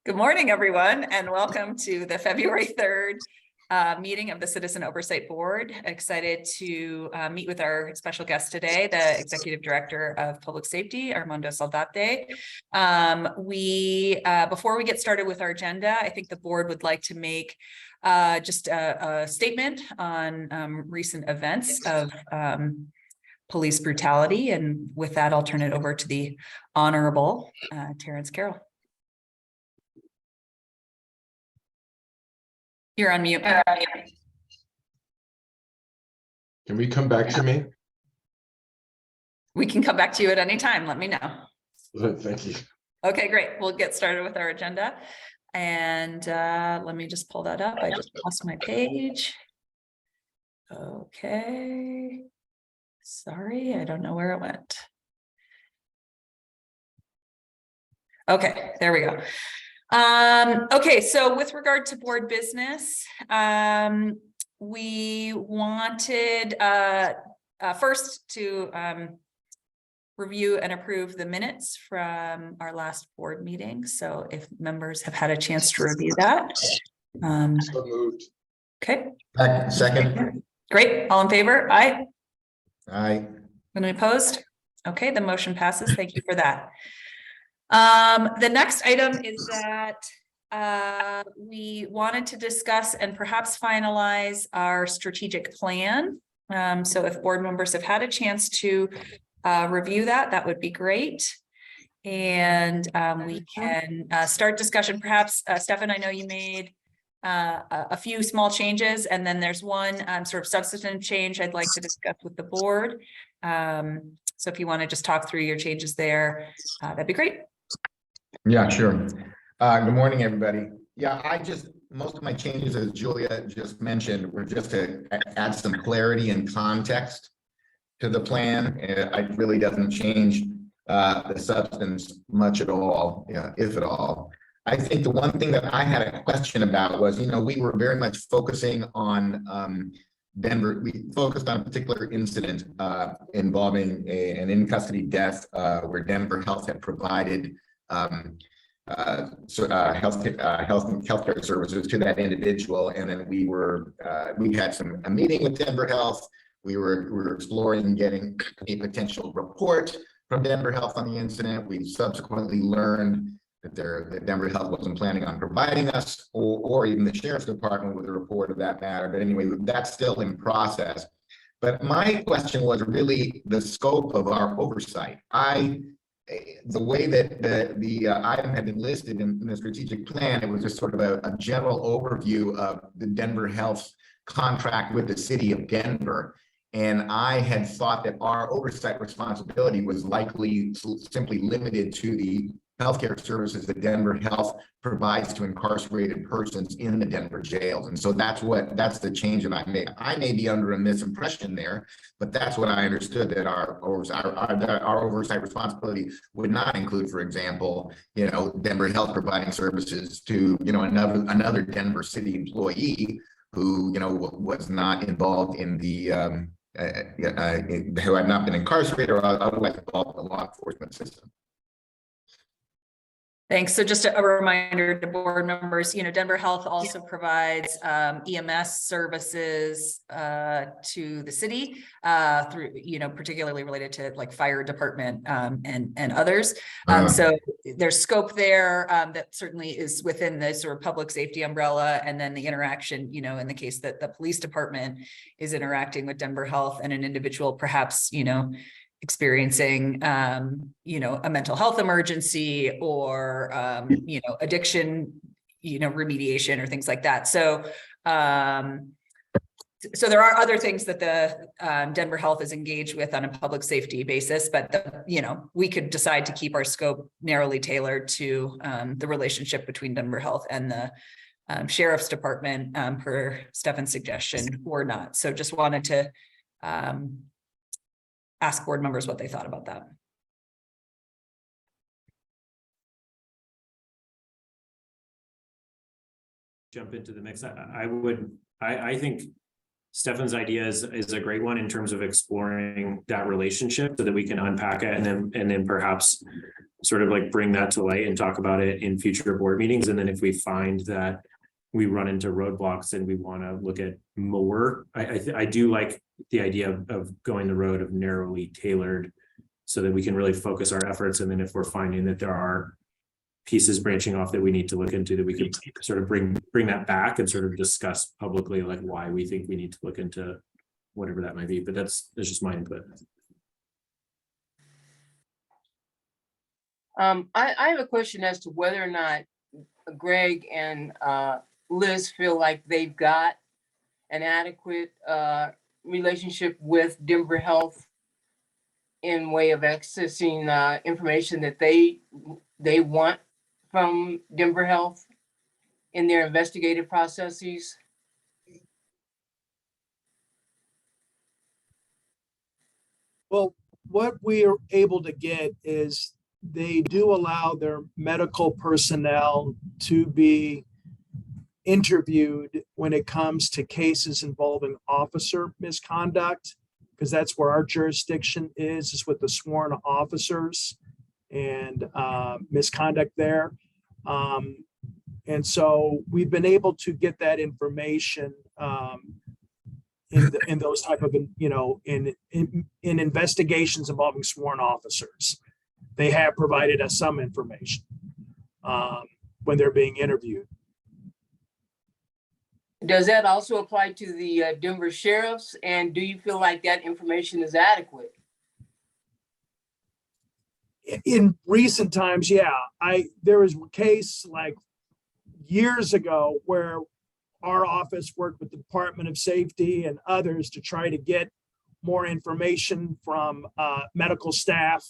Good morning, everyone, and welcome to the February 3rd meeting of the Citizen Oversight Board. Excited to meet with our special guest today, the Executive Director of Public Safety, Armando Saldate. Before we get started with our agenda, I think the board would like to make just a statement on recent events of police brutality. And with that, I'll turn it over to the Honorable Terrence Carroll. You're on mute. Can we come back to me? We can come back to you at any time. Let me know. Thank you. Okay, great. We'll get started with our agenda. And let me just pull that up. I just lost my page. Okay. Sorry, I don't know where it went. Okay, there we go. Okay, so with regard to board business, we wanted first to review and approve the minutes from our last board meeting. So if members have had a chance to review that. So moved. Okay. Second. Great. All in favor? Aye. Aye. Any opposed? Okay, the motion passes. Thank you for that. The next item is that we wanted to discuss and perhaps finalize our strategic plan. So if board members have had a chance to review that, that would be great. And we can start discussion. Perhaps, Stefan, I know you made a few small changes, and then there's one sort of substantive change I'd like to discuss with the board. So if you want to just talk through your changes there, that'd be great. Yeah, sure. Good morning, everybody. Yeah, most of my changes, as Julia just mentioned, were just to add some clarity and context to the plan. It really doesn't change the substance much at all, if at all. I think the one thing that I had a question about was, we were very much focusing on Denver. We focused on a particular incident involving an in-custody death where Denver Health had provided healthcare services to that individual, and then we had a meeting with Denver Health. We were exploring getting a potential report from Denver Health on the incident. We subsequently learned that Denver Health wasn't planning on providing us or even the sheriff's department with a report of that matter. But anyway, that's still in process. But my question was really the scope of our oversight. The way that the item had been listed in the strategic plan, it was just sort of a general overview of the Denver Health contract with the city of Denver. And I had thought that our oversight responsibility was likely simply limited to the healthcare services that Denver Health provides to incarcerated persons in the Denver jails. And so that's the change that I made. I may be under a misimpression there, but that's what I understood, that our oversight responsibility would not include, for example, Denver Health providing services to, another Denver city employee who, was not involved in the, who had not been incarcerated or otherwise involved in the law enforcement system. Things. So just a reminder to board members, Denver Health also provides EMS services to the city through, particularly related to like fire department and others. So there's scope there that certainly is within the sort of public safety umbrella, and then the interaction, in the case that the police department is interacting with Denver Health and an individual, perhaps, experiencing, a mental health emergency or, addiction, remediation or things like that. So, so there are other things that the Denver Health is engaged with on a public safety basis, but we could decide to keep our scope narrowly tailored to the relationship between Denver Health and the sheriff's department per Stefan's suggestion or not. So just wanted to ask board members what they thought about that. Jump into the mix. I think Stefan's idea is a great one in terms of exploring that relationship so that we can unpack it and then perhaps sort of like bring that to light and talk about it in future board meetings. And then if we find that we run into roadblocks and we want to look at more, I do like the idea of going the road of narrowly tailored so that we can really focus our efforts. And then if we're finding that there are pieces branching off that we need to look into, that we can sort of bring that back and sort of discuss publicly, like why we think we need to look into whatever that might be. But that's just my input. I have a question as to whether or not Greg and Liz feel like they've got an adequate relationship with Denver Health in way of accessing information that they want from Denver Health in their investigative processes. Well, what we are able to get is they do allow their medical personnel to be interviewed when it comes to cases involving officer misconduct, because that's where our jurisdiction is with the sworn officers and misconduct there. And so we've been able to get that information in those type of, in investigations involving sworn officers. They have provided us some information when they're being interviewed. Does that also apply to the Denver sheriffs? And do you feel like that information is adequate? In recent times, yeah. There was a case like years ago where our office worked with the Department of Safety and others to try to get more information from medical staff.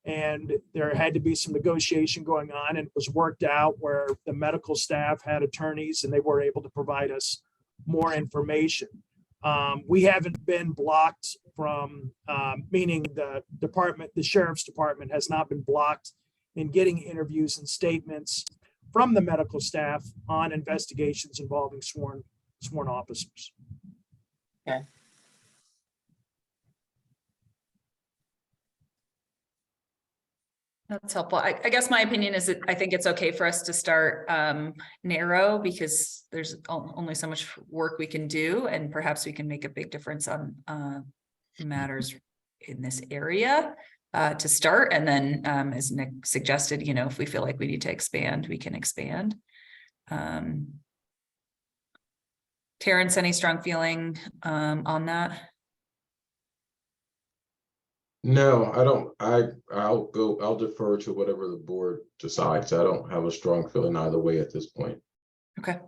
And there had to be some negotiation going on, and it was worked out where the medical staff had attorneys and they were able to provide us more information. We haven't been blocked from, meaning the sheriff's department has not been blocked in getting interviews and statements from the medical staff on investigations involving sworn officers. Okay. That's helpful. I guess my opinion is that I think it's okay for us to start narrow, because there's only so much work we can do, and perhaps we can make a big difference on matters in this area to start. And then as Nick suggested, if we feel like we need to expand, we can expand. Terrence, any strong feeling on that? No, I don't. I'll defer to whatever the board decides. I don't have a strong feeling either way at this point. Okay.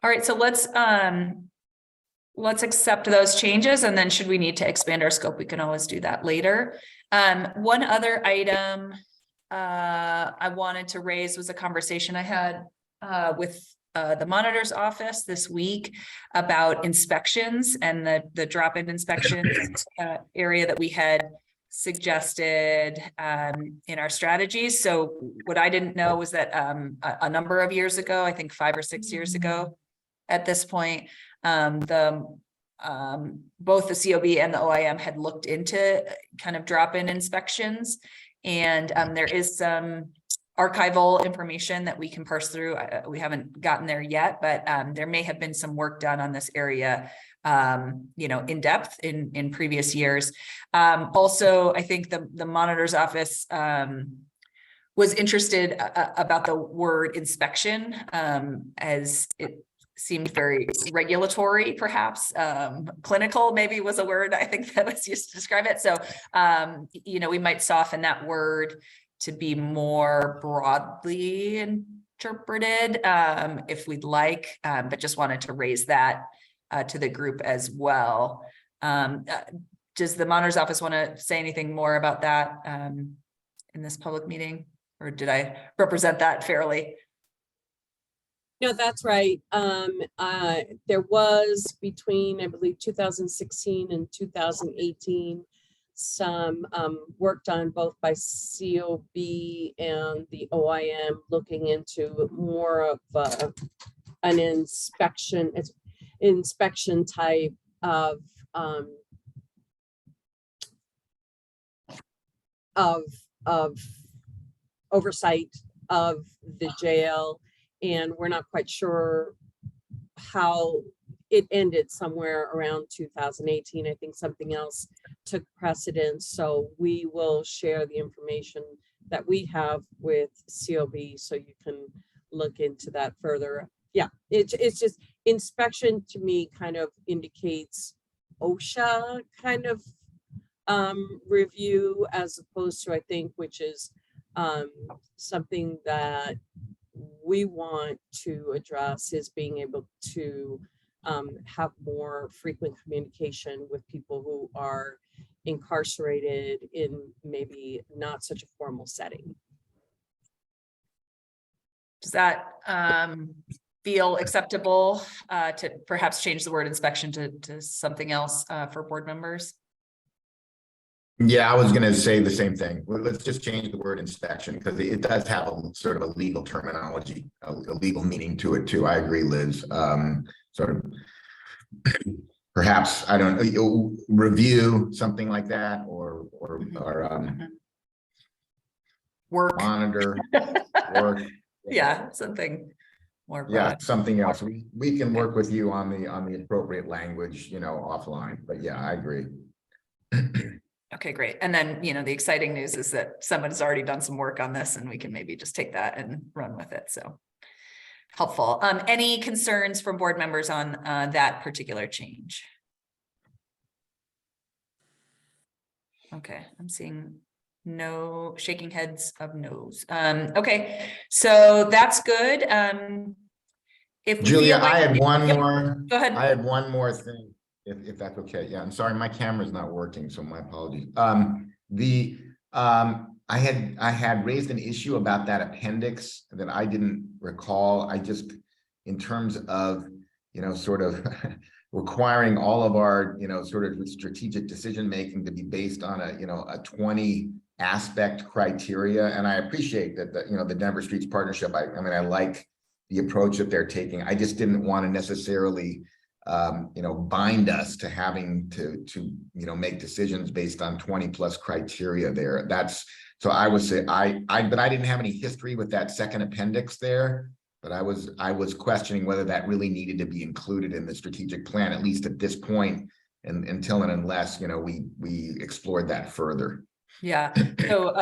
All right, so let's accept those changes, and then should we need to expand our scope, we can always do that later. One other item I wanted to raise was a conversation I had with the monitor's office this week about inspections and the drop-in inspections area that we had suggested in our strategies. So what I didn't know was that a number of years ago, I think 5 or 6 years ago at this point, both the COB and the OIM had looked into kind of drop-in inspections, and there is some archival information that we can parse through. We haven't gotten there yet, but there may have been some work done on this area, in depth in previous years. Also, I think the monitor's office was interested about the word inspection, as it seemed very regulatory, perhaps. Clinical maybe was a word I think that was used to describe it. So, we might soften that word to be more broadly interpreted if we'd like, but just wanted to raise that to the group as well. Does the monitor's office want to say anything more about that in this public meeting, or did I represent that fairly? No, that's right. There was between, I believe, 2016 and 2018, some work done both by COB and the OIM looking into more of an inspection. inspection type of oversight of the jail, and we're not quite sure how it ended. Somewhere around 2018. I think something else took precedence, so we will share the information that we have with COB so you can look into that further. Yeah, it's just inspection to me kind of indicates OSHA kind of review, as opposed to, I think, which is something that we want to address, is being able to have more frequent communication with people who are incarcerated in maybe not such a formal setting. Does that feel acceptable to perhaps change the word inspection to something else for board members? Yeah, I was going to say the same thing. Well, let's just change the word inspection, because it does have a sort of a legal terminology, a legal meaning to it too. I agree, Liz. Sort of perhaps, I don't know, review, something like that, or Work. monitor, work. Yeah, something more Yeah, broad. something else. We can work with you on the appropriate language, offline, but yeah, I agree. Okay, great. And then, the exciting news is that someone has already done some work on this, and we can maybe just take that and run with it. So helpful. Any concerns from board members on that particular change? Okay, I'm seeing no shaking heads of no's. Okay, so that's good. If we Julia, feel like- I had one Yep, more. go ahead. I had one more thing, if that's okay. Yeah, I'm sorry, my camera's not working, so my apologies. I had raised an issue about that appendix that I didn't recall. I just, in terms of, sort of requiring all of our, sort of strategic decision making to be based on a 20 aspect criteria. And I appreciate that the Denver Streets Partnership. I mean, I like the approach that they're taking. I just didn't want to necessarily bind us to having to make decisions based on 20 plus criteria there. So I would say but I didn't have any history with that second appendix there, but I was questioning whether that really needed to be included in the strategic plan, at least at this point, and until and unless we explored that further. Yeah, so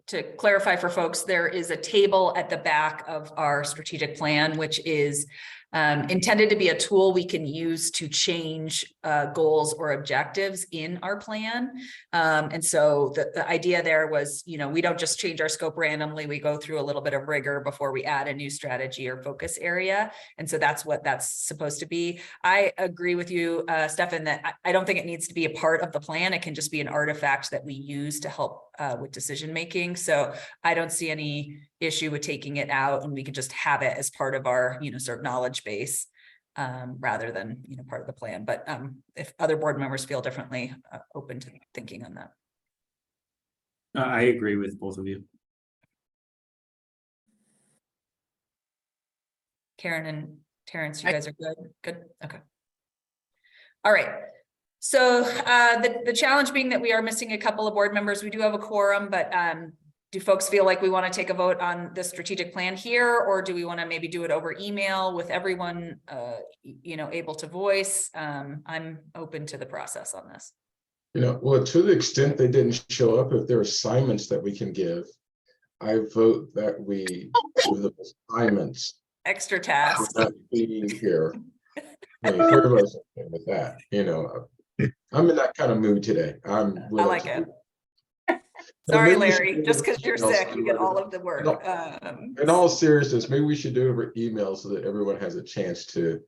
to clarify for folks, there is a table at the back of our strategic plan, which is intended to be a tool we can use to change goals or objectives in our plan. And so the idea there was, we don't just change our scope randomly. We go through a little bit of rigor before we add a new strategy or focus area. And so that's what that's supposed to be. I agree with you, Stefan, that I don't think it needs to be a part of the plan. It can just be an artifact that we use to help with decision making. So I don't see any issue with taking it out, and we could just have it as part of our, sort of knowledge base rather than, part of the plan. But if other board members feel differently, open to thinking on that. I agree with both of you. Karen and Terrence, you guys are good? Good. Okay. All right. So the challenge being that we are missing a couple of board members. We do have a quorum, but do folks feel like we want to take a vote on the strategic plan here, or do we want to maybe do it over email with everyone, able to voice? I'm open to the process on this. Well, to the extent they didn't show up, if there are assignments that we can give, I vote that we give them assignments. Extra tasks. Not being here. Everybody's okay with that. I'm in that kind of mood today. I like it. Sorry, Larry, just because you're sick, you get all of the work. In all seriousness, maybe we should do it over email so that everyone has a chance to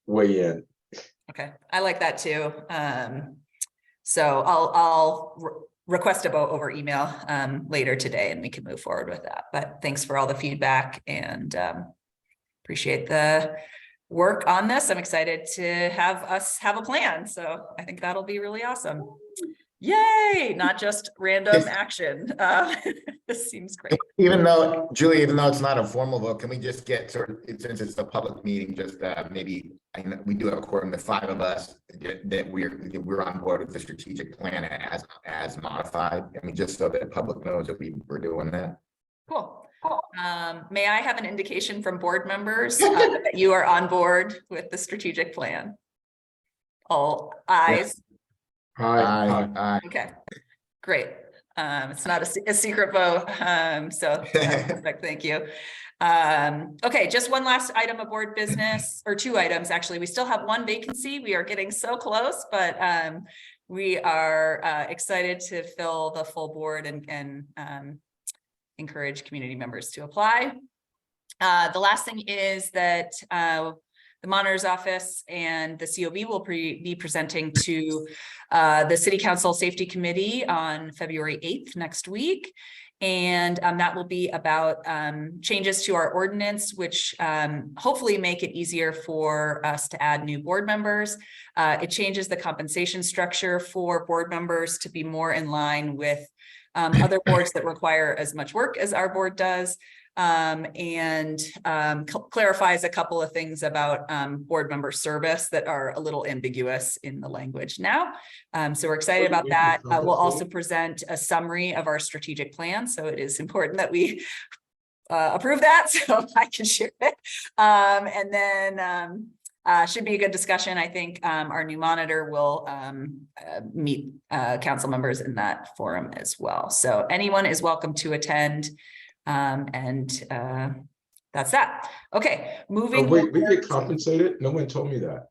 weigh in. Okay, I like that too. So I'll request a vote over email later today, and we can move forward with that. But thanks for all the feedback, and appreciate the work on this. I'm excited to have us have a plan. So I think that'll be really awesome. Yay, not just random action. This seems great. Even though, Julie, even though it's not a formal vote, can we just get sort of, since it's a public meeting, just maybe, I know we do have a quorum, the 5 of us that we're on board with the strategic plan as modified. I mean, just so that the public knows that we're doing that. Cool. May I have an indication from board members that you are on board with the strategic plan? All ayes. Aye. Okay, great. It's not a secret vote, so perfect, thank you. Okay, just one last item of board business, or 2 items, actually. We still have 1 vacancy. We are getting so close, but we are excited to fill the full board and encourage community members to apply. The last thing is that the monitor's office and the COB will be presenting to the City Council Safety Committee on February 8th next week. And that will be about changes to our ordinance, which hopefully make it easier for us to add new board members. It changes the compensation structure for board members to be more in line with other boards that require as much work as our board does. And clarifies a couple of things about board member service that are a little ambiguous in the language now. So we're excited about that. We'll also present a summary of our strategic plan. So it is important that we approve that so I can share it. And then should be a good discussion. I think our new monitor will meet council members in that forum as well. So anyone is welcome to attend. That's that. Okay, moving. Wait, we get compensated? No one told me that.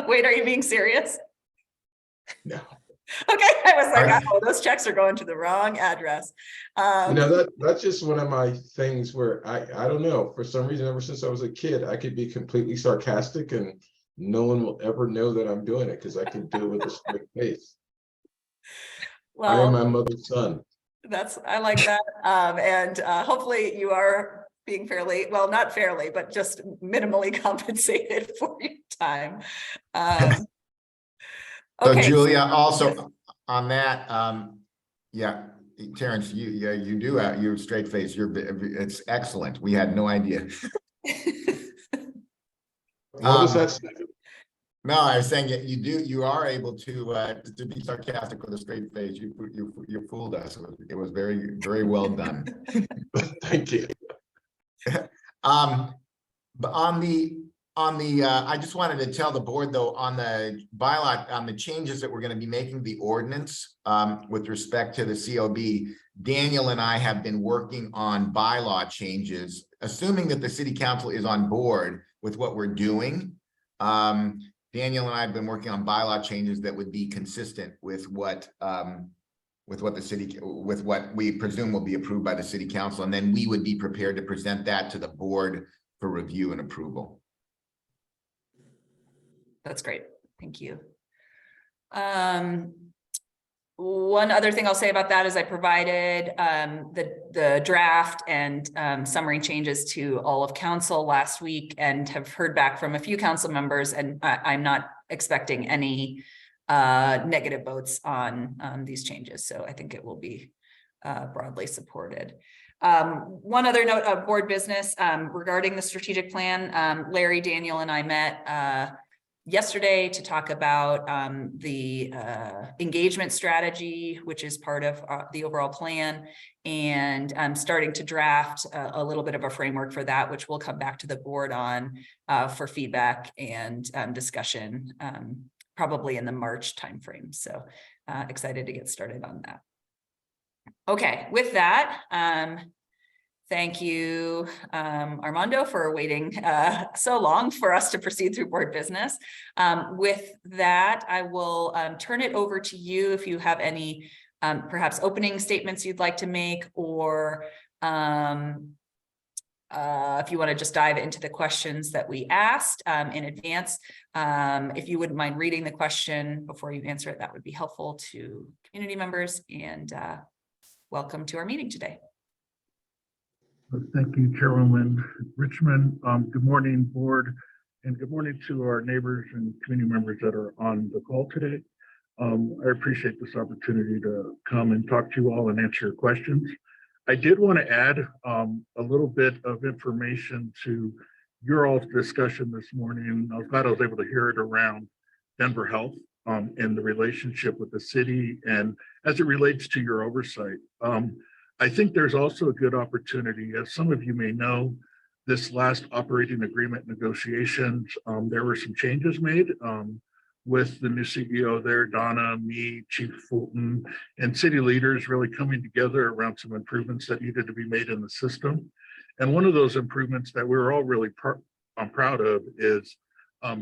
Wait, are you being serious? No. Okay, I was like, oh, those checks are going to the wrong address. That's just one of my things where I don't know, for some reason, ever since I was a kid, I could be completely sarcastic and no one will ever know that I'm doing it because I can do it with a straight face. Well, I am my mother's son. I like that. And hopefully you are being fairly, well, not fairly, but just minimally compensated for your time. So Okay. Julia, also on that, yeah, Terrence, you do have your straight face. It's excellent. We had no idea. What was that? No, I was saying you are able to be sarcastic with a straight face. You fooled us. It was very, very well done. Thank you. But on the I just wanted to tell the board though, on the bylaw, on the changes that we're going to be making the ordinance with respect to the COB, Daniel and I have been working on bylaw changes, assuming that the city council is on board with what we're doing. Daniel and I have been working on bylaw changes that would be consistent with what we presume will be approved by the city council, and then we would be prepared to present that to the board for review and approval. That's great. Thank you. One other thing I'll say about that is I provided the draft and summary changes to all of council last week and have heard back from a few council members, and I'm not expecting any negative votes on these changes. So I think it will be broadly supported. One other note of board business regarding the strategic plan, Larry, Daniel, and I met yesterday to talk about the engagement strategy, which is part of the overall plan, and I'm starting to draft a little bit of a framework for that, which we'll come back to the board on for feedback and discussion, probably in the March timeframe. So excited to get started on that. Okay, with that, thank you, Armando, for waiting so long for us to proceed through board business. With that, I will turn it over to you if you have any perhaps opening statements you'd like to make, or if you want to just dive into the questions that we asked in advance. If you wouldn't mind reading the question before you answer it, that would be helpful to community members. And welcome to our meeting today. Thank you, Chairwoman Richmond. Good morning, board, and good morning to our neighbors and community members that are on the call today. I appreciate this opportunity to come and talk to you all and answer your questions. I did want to add a little bit of information to your all's discussion this morning. I was glad I was able to hear it around Denver Health and the relationship with the city and as it relates to your oversight. I think there's also a good opportunity, as some of you may know, this last operating agreement negotiations, there were some changes made with the new CEO there, Donna, me, Chief Fulton, and city leaders really coming together around some improvements that needed to be made in the system. And one of those improvements that we're all really proud of is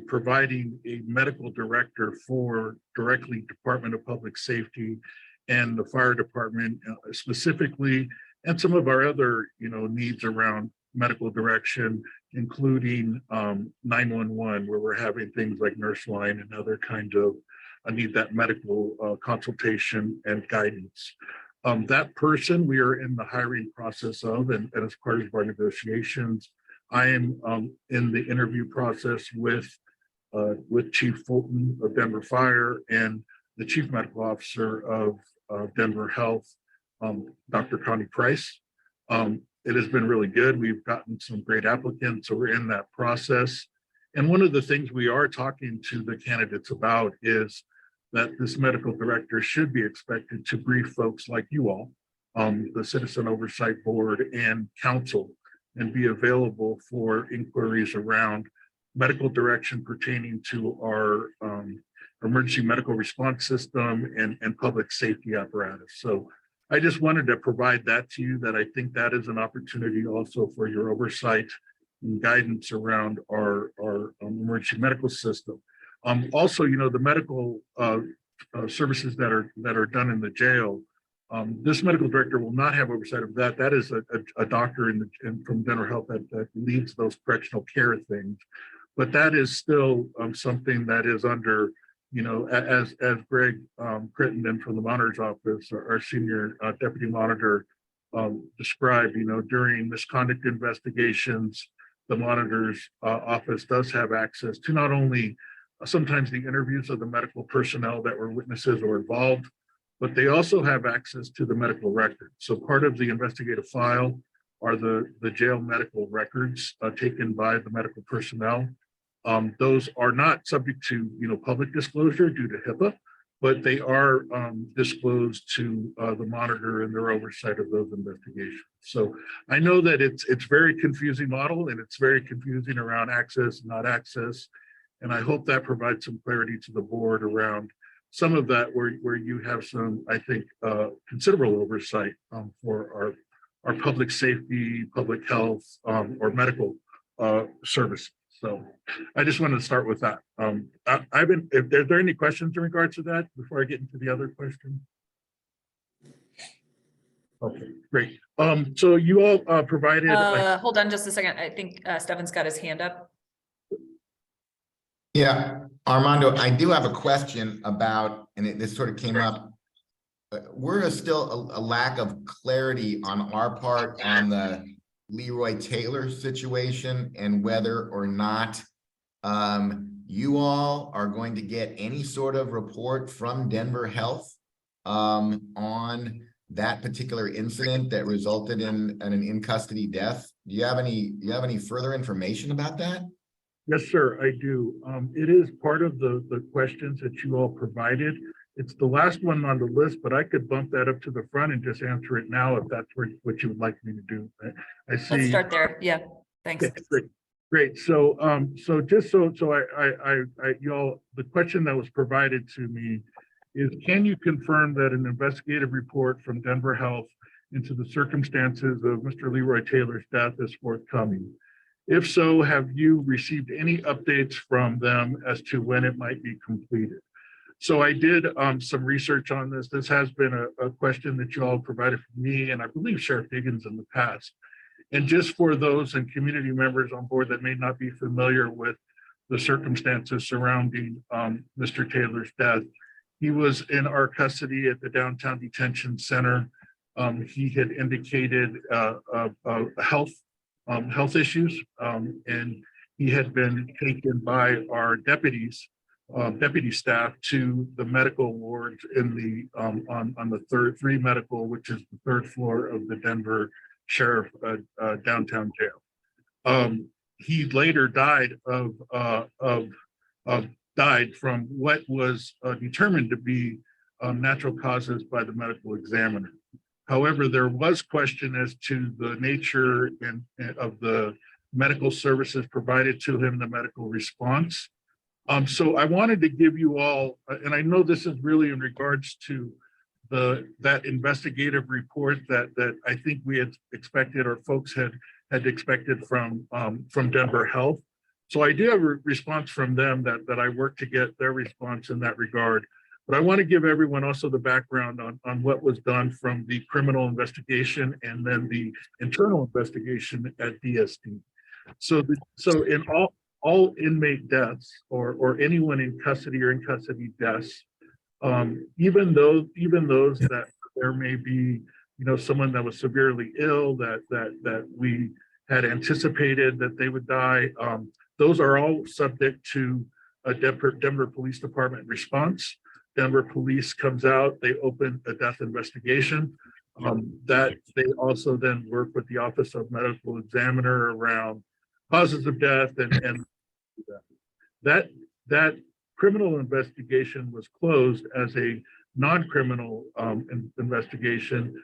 providing a medical director for directly Department of Public Safety and the fire department specifically, and some of our other needs around medical direction, including 911, where we're having things like nurse line and other kinds of need that medical consultation and guidance. That person we are in the hiring process of, and as part of our negotiations, I am in the interview process with Chief Fulton of Denver Fire and the Chief Medical Officer of Denver Health, Dr. Connie Price. It has been really good. We've gotten some great applicants, so we're in that process. And one of the things we are talking to the candidates about is that this medical director should be expected to brief folks like you all, the Citizen Oversight Board and Council, and be available for inquiries around medical direction pertaining to our emergency medical response system and public safety apparatus. So I just wanted to provide that to you, that I think that is an opportunity also for your oversight and guidance around our emergency medical system. Also, the medical services that are done in the jail, this medical director will not have oversight of that. That is a doctor from Denver Health that leads those correctional care things. But that is still something that is under, as Greg Crittenden from the monitor's office, our senior deputy monitor, described, during misconduct investigations, the monitor's office does have access to not only sometimes the interviews of the medical personnel that were witnesses or involved, but they also have access to the medical record. So part of the investigative file are the jail medical records taken by the medical personnel. Those are not subject to public disclosure due to HIPAA, but they are disclosed to the monitor and their oversight of those investigations. So I know that it's very confusing model, and it's very confusing around access, not access. And I hope that provides some clarity to the board around some of that where you have some, I think, considerable oversight for our public safety, public health, or medical services. So I just wanted to start with that. If there any questions in regards to that before I get into the other question? Okay, great. So you all provided. Hold on just a second. I think Stefan's got his hand up. Yeah, Armando, I do have a question about, and this sort of came up. We're still a lack of clarity on our part on the Leroy Taylor situation and whether or not you all are going to get any sort of report from Denver Health on that particular incident that resulted in an in-custody death. Do you have any further information about that? Yes, sir, I do. It is part of the questions that you all provided. It's the last one on the list, but I could bump that up to the front and just answer it now if that's what you would like me to do. I see. Let's start there. Yeah, thanks. Okay, great. So, just so you all, the question that was provided to me is, can you confirm that an investigative report from Denver Health into the circumstances of Mr. Leroy Taylor's death is forthcoming? If so, have you received any updates from them as to when it might be completed? So I did some research on this. This has been a question that you all provided for me, and I believe Sheriff Higgins in the past. And just for those and community members on board that may not be familiar with the circumstances surrounding Mr. Taylor's death, he was in our custody at the downtown detention center. He had indicated health issues, and he had been taken by our deputies deputy staff to the medical ward in the on the third 3 medical, which is the 3rd floor of the Denver Sheriff downtown jail. He later died died from what was determined to be natural causes by the medical examiner. However, there was question as to the nature of the medical services provided to him, the medical response. So I wanted to give you all, and I know this is really in regards to that investigative report that I think we had expected, or folks had expected from Denver Health. So I do have a response from them that I worked to get their response in that regard. But I want to give everyone also the background on what was done from the criminal investigation and then the internal investigation at DSD. So in all inmate deaths or anyone in custody or in custody deaths, even those that there may be, someone that was severely ill that we had anticipated that they would die, those are all subject to a Denver Police Department response. Denver Police comes out, they open a death investigation. That they also then work with the Office of Medical Examiner around causes of death and that criminal investigation was closed as a non-criminal investigation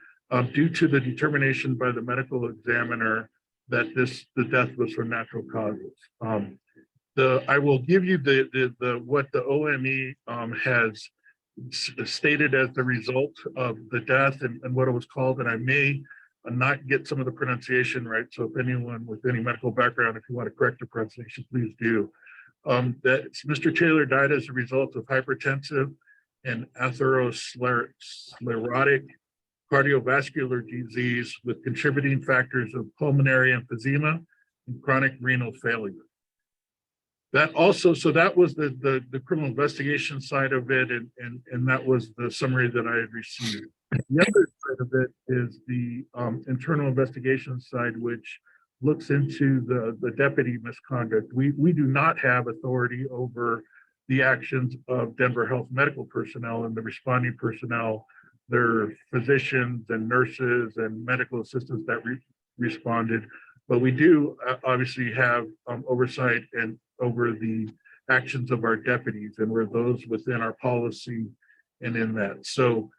due to the determination by the medical examiner that the death was from natural causes. I will give you what the OME has stated as the result of the death and what it was called, and I may not get some of the pronunciation right. So if anyone with any medical background, if you want to correct the pronunciation, please do. That Mr. Taylor died as a result of hypertensive and atherosclerotic cardiovascular disease with contributing factors of pulmonary emphysema and chronic renal failure. That also, so that was the criminal investigation side of it, and that was the summary that I had received. The other side of it is the internal investigation side, which looks into the deputy misconduct. We do not have authority over the actions of Denver Health medical personnel and the responding personnel, their physicians and nurses and medical assistants that responded, but we do obviously have oversight and over the actions of our deputies, and we're those within our policy and in that. So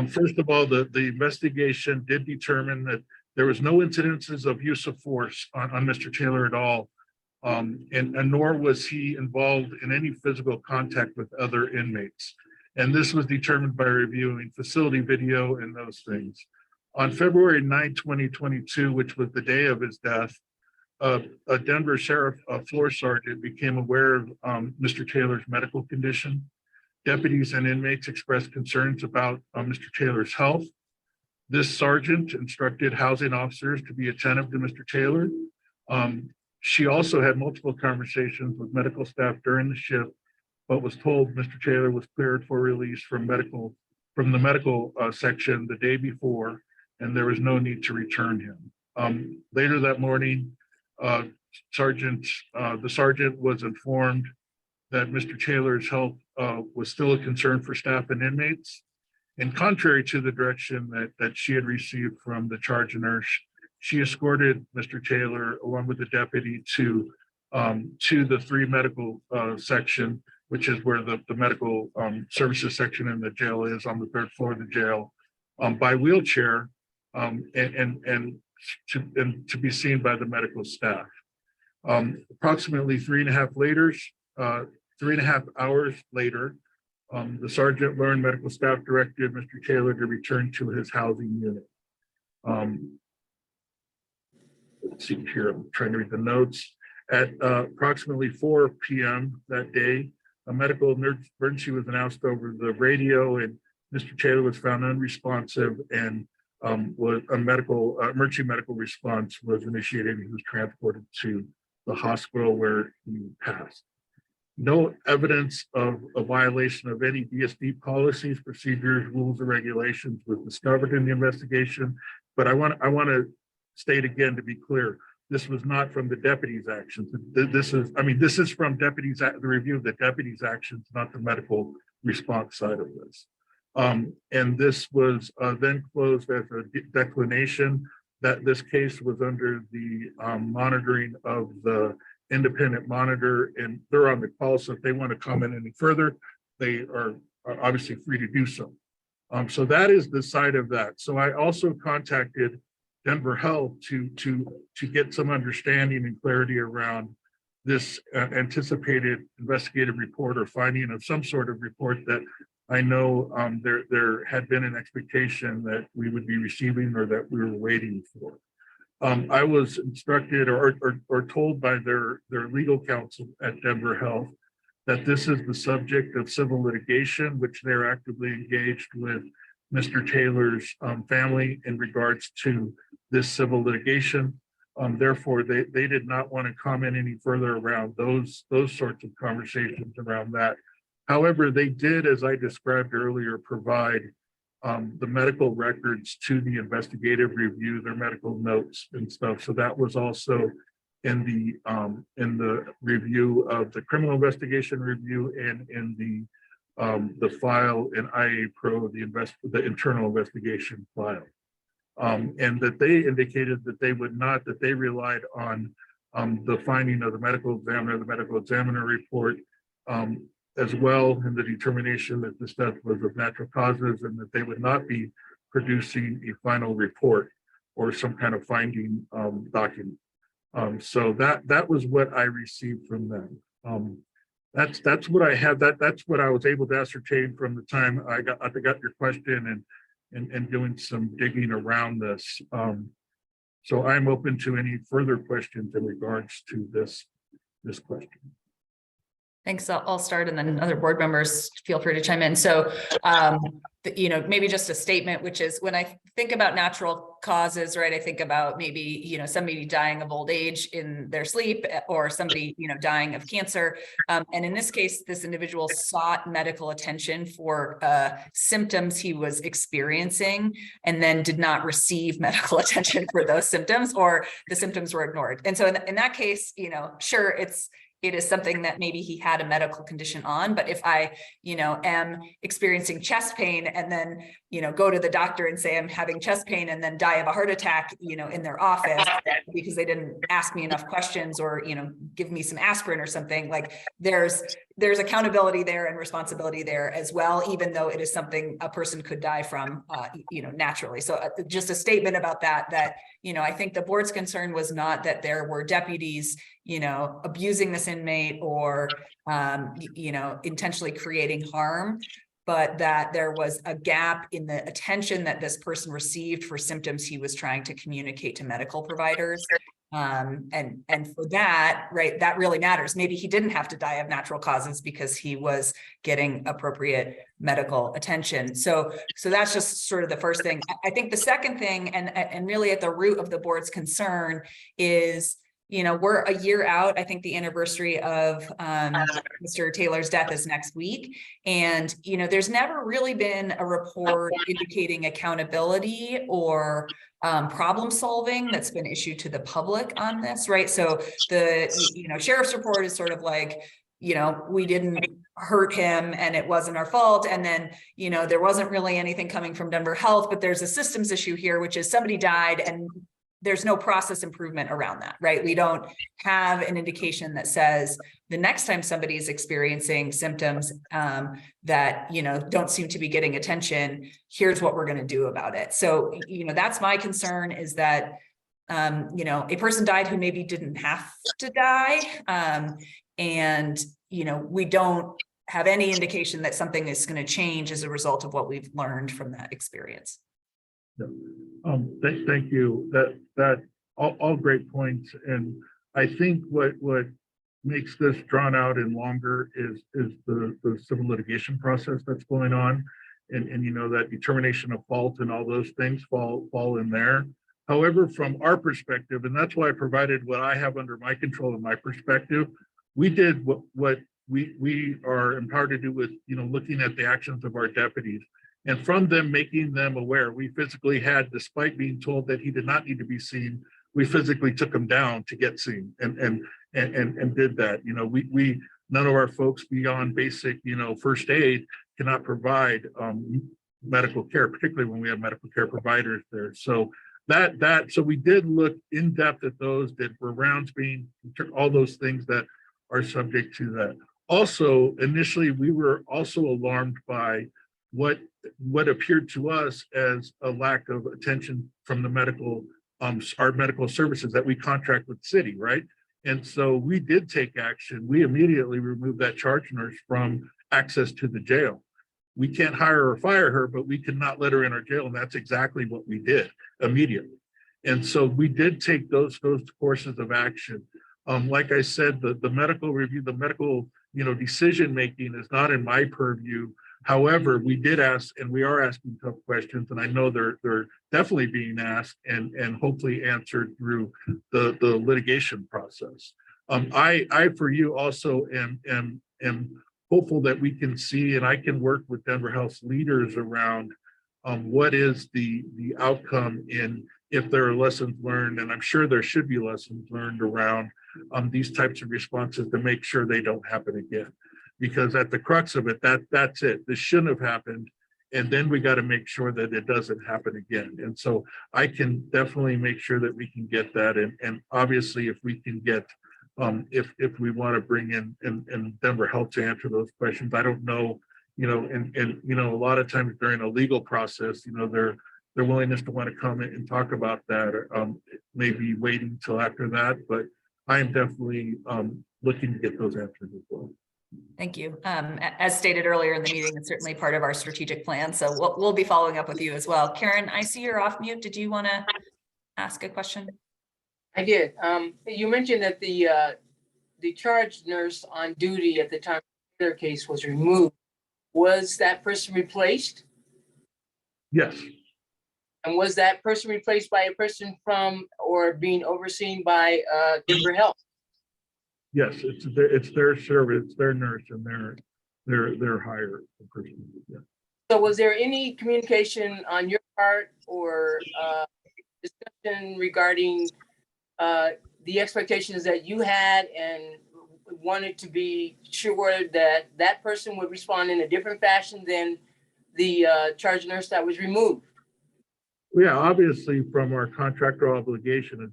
first of all, the investigation did determine that there was no incidences of use of force on Mr. Taylor at all, and nor was he involved in any physical contact with other inmates. And this was determined by reviewing facility video and those things. On February 9, 2022, which was the day of his death, a Denver Sheriff floor sergeant became aware of Mr. Taylor's medical condition. Deputies and inmates expressed concerns about Mr. Taylor's health. This sergeant instructed housing officers to be attentive to Mr. Taylor. She also had multiple conversations with medical staff during the shift, but was told Mr. Taylor was cleared for release from the medical section the day before, and there was no need to return him. Later that morning, the sergeant was informed that Mr. Taylor's health was still a concern for staff and inmates. And contrary to the direction that she had received from the charge nurse, she escorted Mr. Taylor along with the deputy to the 3 medical section, which is where the medical services section in the jail is, on the 3rd floor of the jail, by wheelchair and to be seen by the medical staff. Approximately 3.5 hours later, the sergeant learned medical staff directed Mr. Taylor to return to his housing unit. Let's see here, I'm trying to read the notes. At approximately 4 p.m. that day, a medical emergency was announced over the radio, and Mr. Taylor was found unresponsive, and was a emergency medical response was initiated. He was transported to the hospital where he passed. No evidence of a violation of any DSD policies, procedures, rules, or regulations was discovered in the investigation. But I want to state again, to be clear, this was not from the deputy's actions. This is, I mean, this is from the review of the deputy's actions, not the medical response side of this. And this was then closed as a declination that this case was under the monitoring of the independent monitor, and they're on the call. So if they want to comment any further, they are obviously free to do so. So that is the side of that. So I also contacted Denver Health to get some understanding and clarity around this anticipated investigative report or finding of some sort of report that I know there had been an expectation that we would be receiving or that we were waiting for. I was instructed or told by their legal counsel at Denver Health that this is the subject of civil litigation, which they're actively engaged with Mr. Taylor's family in regards to this civil litigation. Therefore, they did not want to comment any further around those sorts of conversations around that. However, they did, as I described earlier, provide the medical records to the investigative review, their medical notes and stuff. So that was also in the review of the criminal investigation review and in the file in IA Pro, the internal investigation file. And that they indicated that they would not, that they relied on the finding of the medical examiner report, as well, and the determination that this death was of natural causes, and that they would not be producing a final report or some kind of finding document. So that was what I received from them. That's what I have. That's what I was able to ascertain from the time I got your question and doing some digging around this. So I'm open to any further questions in regards to this question. Thanks. I'll start, and then other board members feel free to chime in. So, maybe just a statement, which is when I think about natural causes, right, I think about maybe, somebody dying of old age in their sleep, or somebody, dying of cancer. And in this case, this individual sought medical attention for symptoms he was experiencing, and then did not receive medical attention for those symptoms, or the symptoms were ignored. And so in that case, sure, it is something that maybe he had a medical condition on, but if I, am experiencing chest pain and then, go to the doctor and say I'm having chest pain and then die of a heart attack, in their office because they didn't ask me enough questions or, give me some aspirin or something, like there's accountability there and responsibility there as well, even though it is something a person could die from, naturally. So just a statement about that, I think the board's concern was not that there were deputies, abusing this inmate or, intentionally creating harm, but that there was a gap in the attention that this person received for symptoms he was trying to communicate to medical providers. And for that, right, that really matters. Maybe he didn't have to die of natural causes because he was getting appropriate medical attention. So that's just sort of the first thing. I think the second thing, and really at the root of the board's concern is, we're a year out. I think the anniversary of Mr. Taylor's death is next week. And, there's never really been a report indicating accountability or problem solving that's been issued to the public on this, right? So the, sheriff's report is sort of like, we didn't hurt him and it wasn't our fault. And then, there wasn't really anything coming from Denver Health, but there's a systems issue here, which is somebody died and there's no process improvement around that, right? We don't have an indication that says the next time somebody is experiencing symptoms that, don't seem to be getting attention, here's what we're going to do about it. So, that's my concern, is that, a person died who maybe didn't have to die. And, we don't have any indication that something is going to change as a result of what we've learned from that experience. Yeah. Thank you. That all great points. And I think what makes this drawn out and longer is the civil litigation process that's going on. And that determination of fault and all those things fall in there. However, from our perspective, and that's why I provided what I have under my control and my perspective, we did what we are empowered to do with, looking at the actions of our deputies. And from them making them aware, we physically had, despite being told that he did not need to be seen, we physically took them down to get seen and did that. You know, we none of our folks beyond basic, you know, first aid cannot provide medical care, particularly when we have medical care providers there. So so we did look in depth at those, were rounds being, all those things that are subject to that. Also, initially, we were also alarmed by what appeared to us as a lack of attention from the medical, our medical services that we contract with the city, right? And so we did take action. We immediately removed that charge nurse from access to the jail. We can't hire or fire her, but we could not let her in our jail. And that's exactly what we did immediately. And so we did take those courses of action. Like I said, the medical review, the medical, you know, decision-making is not in my purview. However, we did ask, and we are asking tough questions, and I know they're definitely being asked and hopefully answered through the litigation process. I for you also am hopeful that we can see, and I can work with Denver Health's leaders around what is the outcome in, if there are lessons learned, and I'm sure there should be lessons learned around these types of responses to make sure they don't happen again. Because at the crux of it, that's it. This shouldn't have happened. And then we got to make sure that it doesn't happen again. And so I can definitely make sure that we can get that. And obviously, if we can get, if we want to bring in Denver Health to answer those questions, I don't know, you know, and you know, a lot of times during a legal process, you know, their willingness to want to come in and talk about that, maybe waiting till after that. But I am definitely looking to get those answers as well. Thank you. As stated earlier in the meeting, it's certainly part of our strategic plan. So we'll be following up with you as well. Karen, I see you're off mute. Did you want to ask a question? I did. You mentioned that the charge nurse on duty at the time their case was removed. Was that person replaced? Yes. And was that person replaced by a person from or being overseen by Denver Health? Yes, it's their service, it's their nurse, and their hire person. Yeah. So was there any communication on your part or discussion regarding the expectations that you had and wanted to be sure that that person would respond in a different fashion than the charge nurse that was removed? Yeah, obviously from our contractor obligation,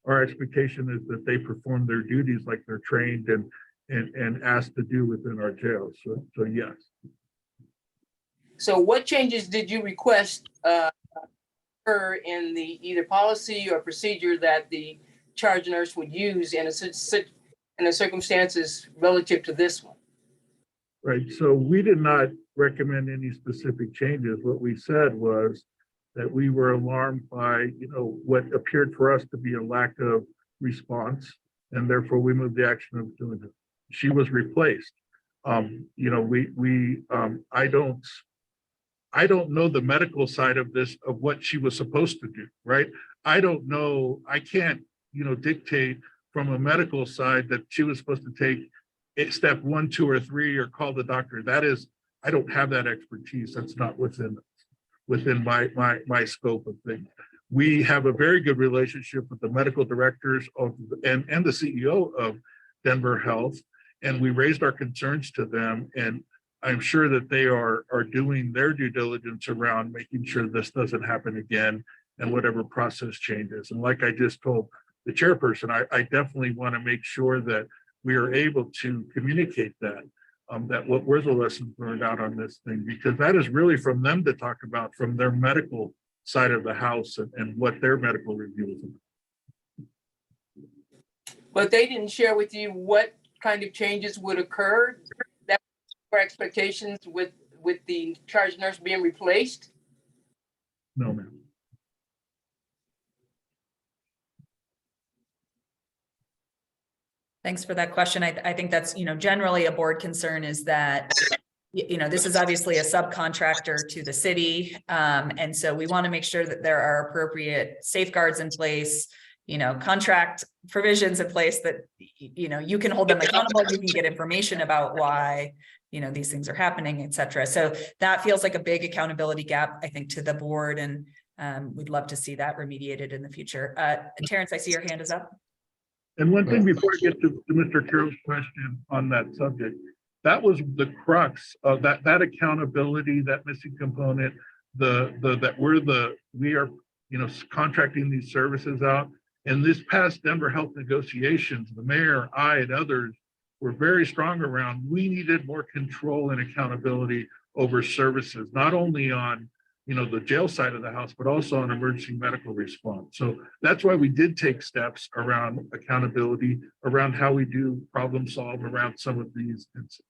our expectation is that they perform their duties like they're trained and asked to do within our jail. So yes. So what changes did you request her in the either policy or procedure that the charge nurse would use in the circumstances relative to this one? Right. So we did not recommend any specific changes. What we said was that we were alarmed by, you know, what appeared for us to be a lack of response, and therefore we moved the action of doing it. She was replaced. You know, I don't know the medical side of this, of what she was supposed to do, right? I don't know, I can't, you know, dictate from a medical side that she was supposed to take step 1, 2, or 3, or call the doctor. That is, I don't have that expertise. That's not within my scope of things. We have a very good relationship with the medical directors of and the CEO of Denver Health, and we raised our concerns to them, and I'm sure that they are doing their due diligence around making sure this doesn't happen again and whatever process changes. And like I just told the chairperson, I definitely want to make sure that we are able to communicate that. That what were the lessons learned out on this thing, because that is really from them to talk about, from their medical side of the house and what their medical review is about. But they didn't share with you what kind of changes would occur, that were expectations with the charge nurse being replaced? No, ma'am. Thanks for that question. I think that's, you know, generally a board concern is that, you know, this is obviously a subcontractor to the city. And so we want to make sure that there are appropriate safeguards in place, you know, contract provisions in place that, you know, you can hold them accountable, you can get information about why, you know, these things are happening, et cetera. So that feels like a big accountability gap, I think, to the board. And we'd love to see that remediated in the future. Terrence, I see your hand is up. And one thing before I get to Mr. Carroll's question on that subject, that was the crux of that accountability, that missing component, we are, contracting these services out. And this past Denver Health negotiations, the mayor, I, and others were very strong around, we needed more control and accountability over services, not only on the jail side of the house, but also on emergency medical response. So that's why we did take steps around accountability, around how we do problem solve around some of these incidents.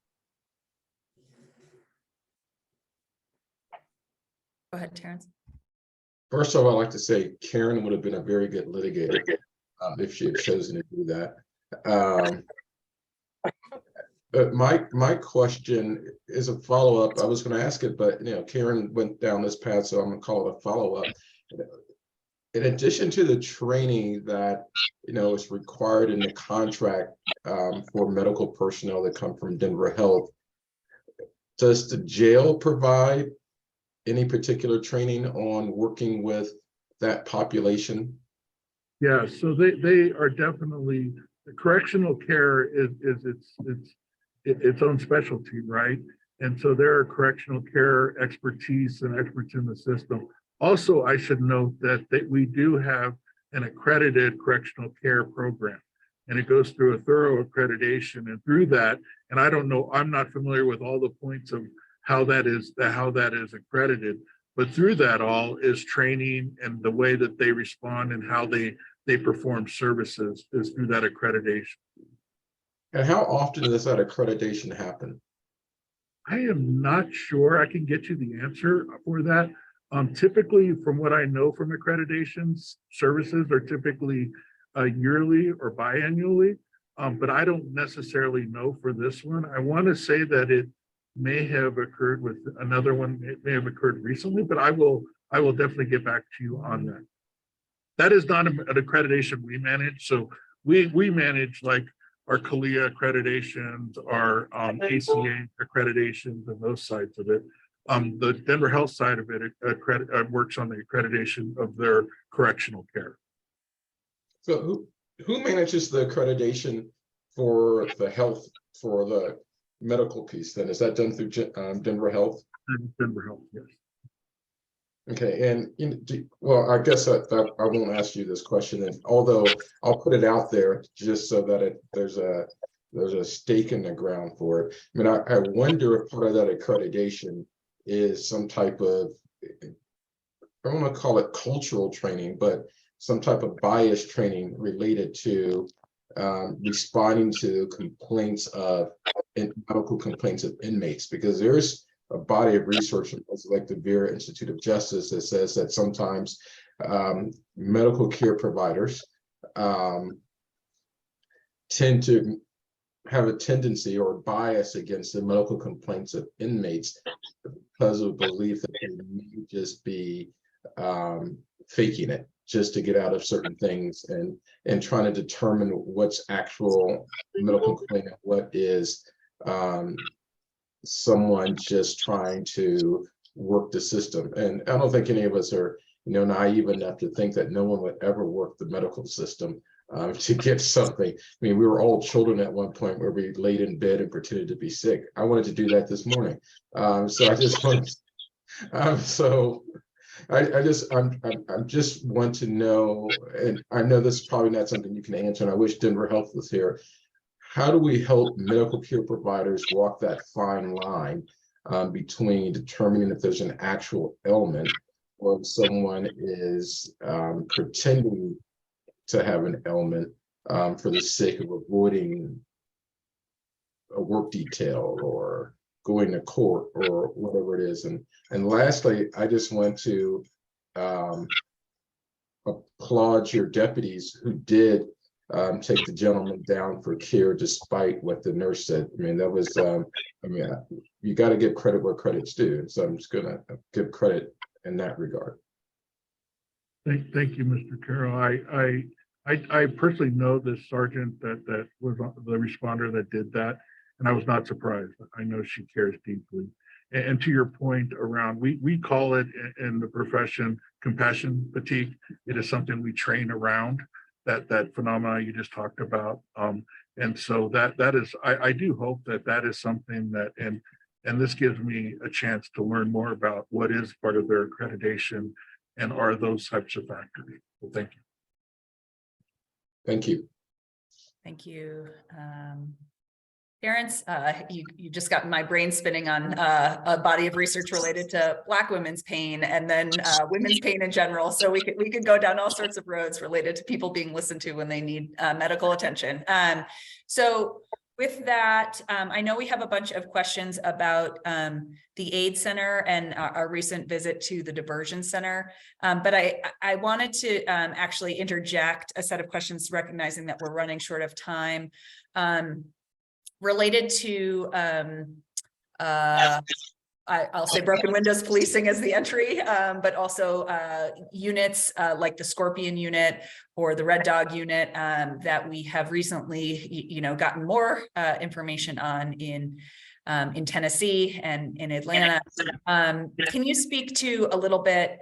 Go ahead, Terrence. First of all, I'd like to say Karen would have been a very good litigator if she had chosen to do that. But my question is a follow-up. I was going to ask it, but Karen went down this path, so I'm going to call it a follow-up. In addition to the training that is required in the contract for medical personnel that come from Denver Health, does the jail provide any particular training on working with that population? Yeah, so they are definitely, the correctional care is its own specialty, right? And so there are correctional care expertise and experts in the system. Also, I should note that we do have an accredited correctional care program, and it goes through a thorough accreditation. And through that, and I don't know, I'm not familiar with all the points of how that is accredited, but through that all is training, and the way that they respond and how they perform services is through that accreditation. And how often does that accreditation happen? I am not sure. I can get you the answer for that. Typically, from what I know from accreditations, services are typically yearly or biannually, but I don't necessarily know for this one. I want to say that it may have occurred with another one. It may have occurred recently, but I will definitely get back to you on that. That is not an accreditation we manage. So we manage like our CALIA accreditations, our ACA accreditations, and those sides of it. The Denver Health side of it works on the accreditation of their correctional care. So who manages the accreditation for the health, for the medical piece then? Is that done through Denver Health? Denver Health, yes. Okay, and well, I guess I won't ask you this question, and although I'll put it out there just so that there's a stake in the ground for it. I mean, I wonder if part of that accreditation is some type of, I don't want to call it cultural training, but some type of bias training related to responding to complaints of medical complaints of inmates, because there's a body of research like the Vera Institute of Justice that says that sometimes medical care providers tend to have a tendency or bias against the medical complaints of inmates because of belief that they may just be faking it just to get out of certain things, and trying to determine what's actual medical complaint and what is someone just trying to work the system. And I don't think any of us are naive enough to think that no one would ever work the medical system to get something. I mean, we were all children at one point where we laid in bed and pretended to be sick. I wanted to do that this morning. So I just want I just want to know, and I know this is probably not something you can answer, and I wish Denver Health was here. How do we help medical care providers walk that fine line between determining if there's an actual ailment or if someone is pretending to have an ailment for the sake of avoiding a work detail or going to court or whatever it is? And lastly, I just want to applaud your deputies who did take the gentleman down for care despite what the nurse said. I mean, that was, you got to give credit where credit's due. So I'm just going to give credit in that regard. Thank you, Mr. Carroll. I personally know this sergeant that was the responder that did that, and I was not surprised. I know she cares deeply. And to your point around, we call it in the profession compassion fatigue. It is something we train around, that phenomena you just talked about. And so that is, I do hope that is something that, and this gives me a chance to learn more about what is part of their accreditation and are those types of factors. Well, thank you. Thank you. Thank you. Terrence, you just got my brain spinning on a body of research related to Black women's pain and then women's pain in general. So we could go down all sorts of roads related to people being listened to when they need medical attention. So with that, I know we have a bunch of questions about the AIDS Center and our recent visit to the Diversion Center. But I wanted to actually interject a set of questions, recognizing that we're running short of time. Related to, I'll say broken windows policing as the entry, but also units like the Scorpion unit or the Red Dog unit that we have recently, gotten more information on in Tennessee and in Atlanta. Can you speak to a little bit,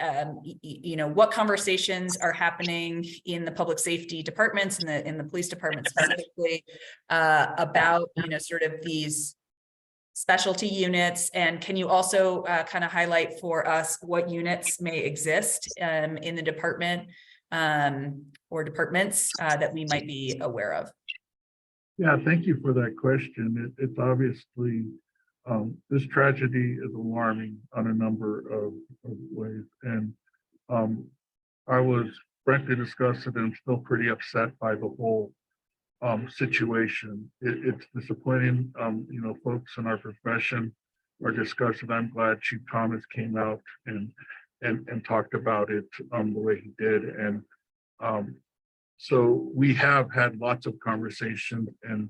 what conversations are happening in the public safety departments and in the police department specifically about, sort of these specialty units? And can you also kind of highlight for us what units may exist in the department or departments that we might be aware of? Yeah, thank you for that question. It's obviously, this tragedy is alarming on a number of ways. And I was frankly disgusted and still pretty upset by the whole situation. It's disappointing. Folks in our profession are disgusted. I'm glad Chief Thomas came out and talked about it the way he did. And so we have had lots of conversations and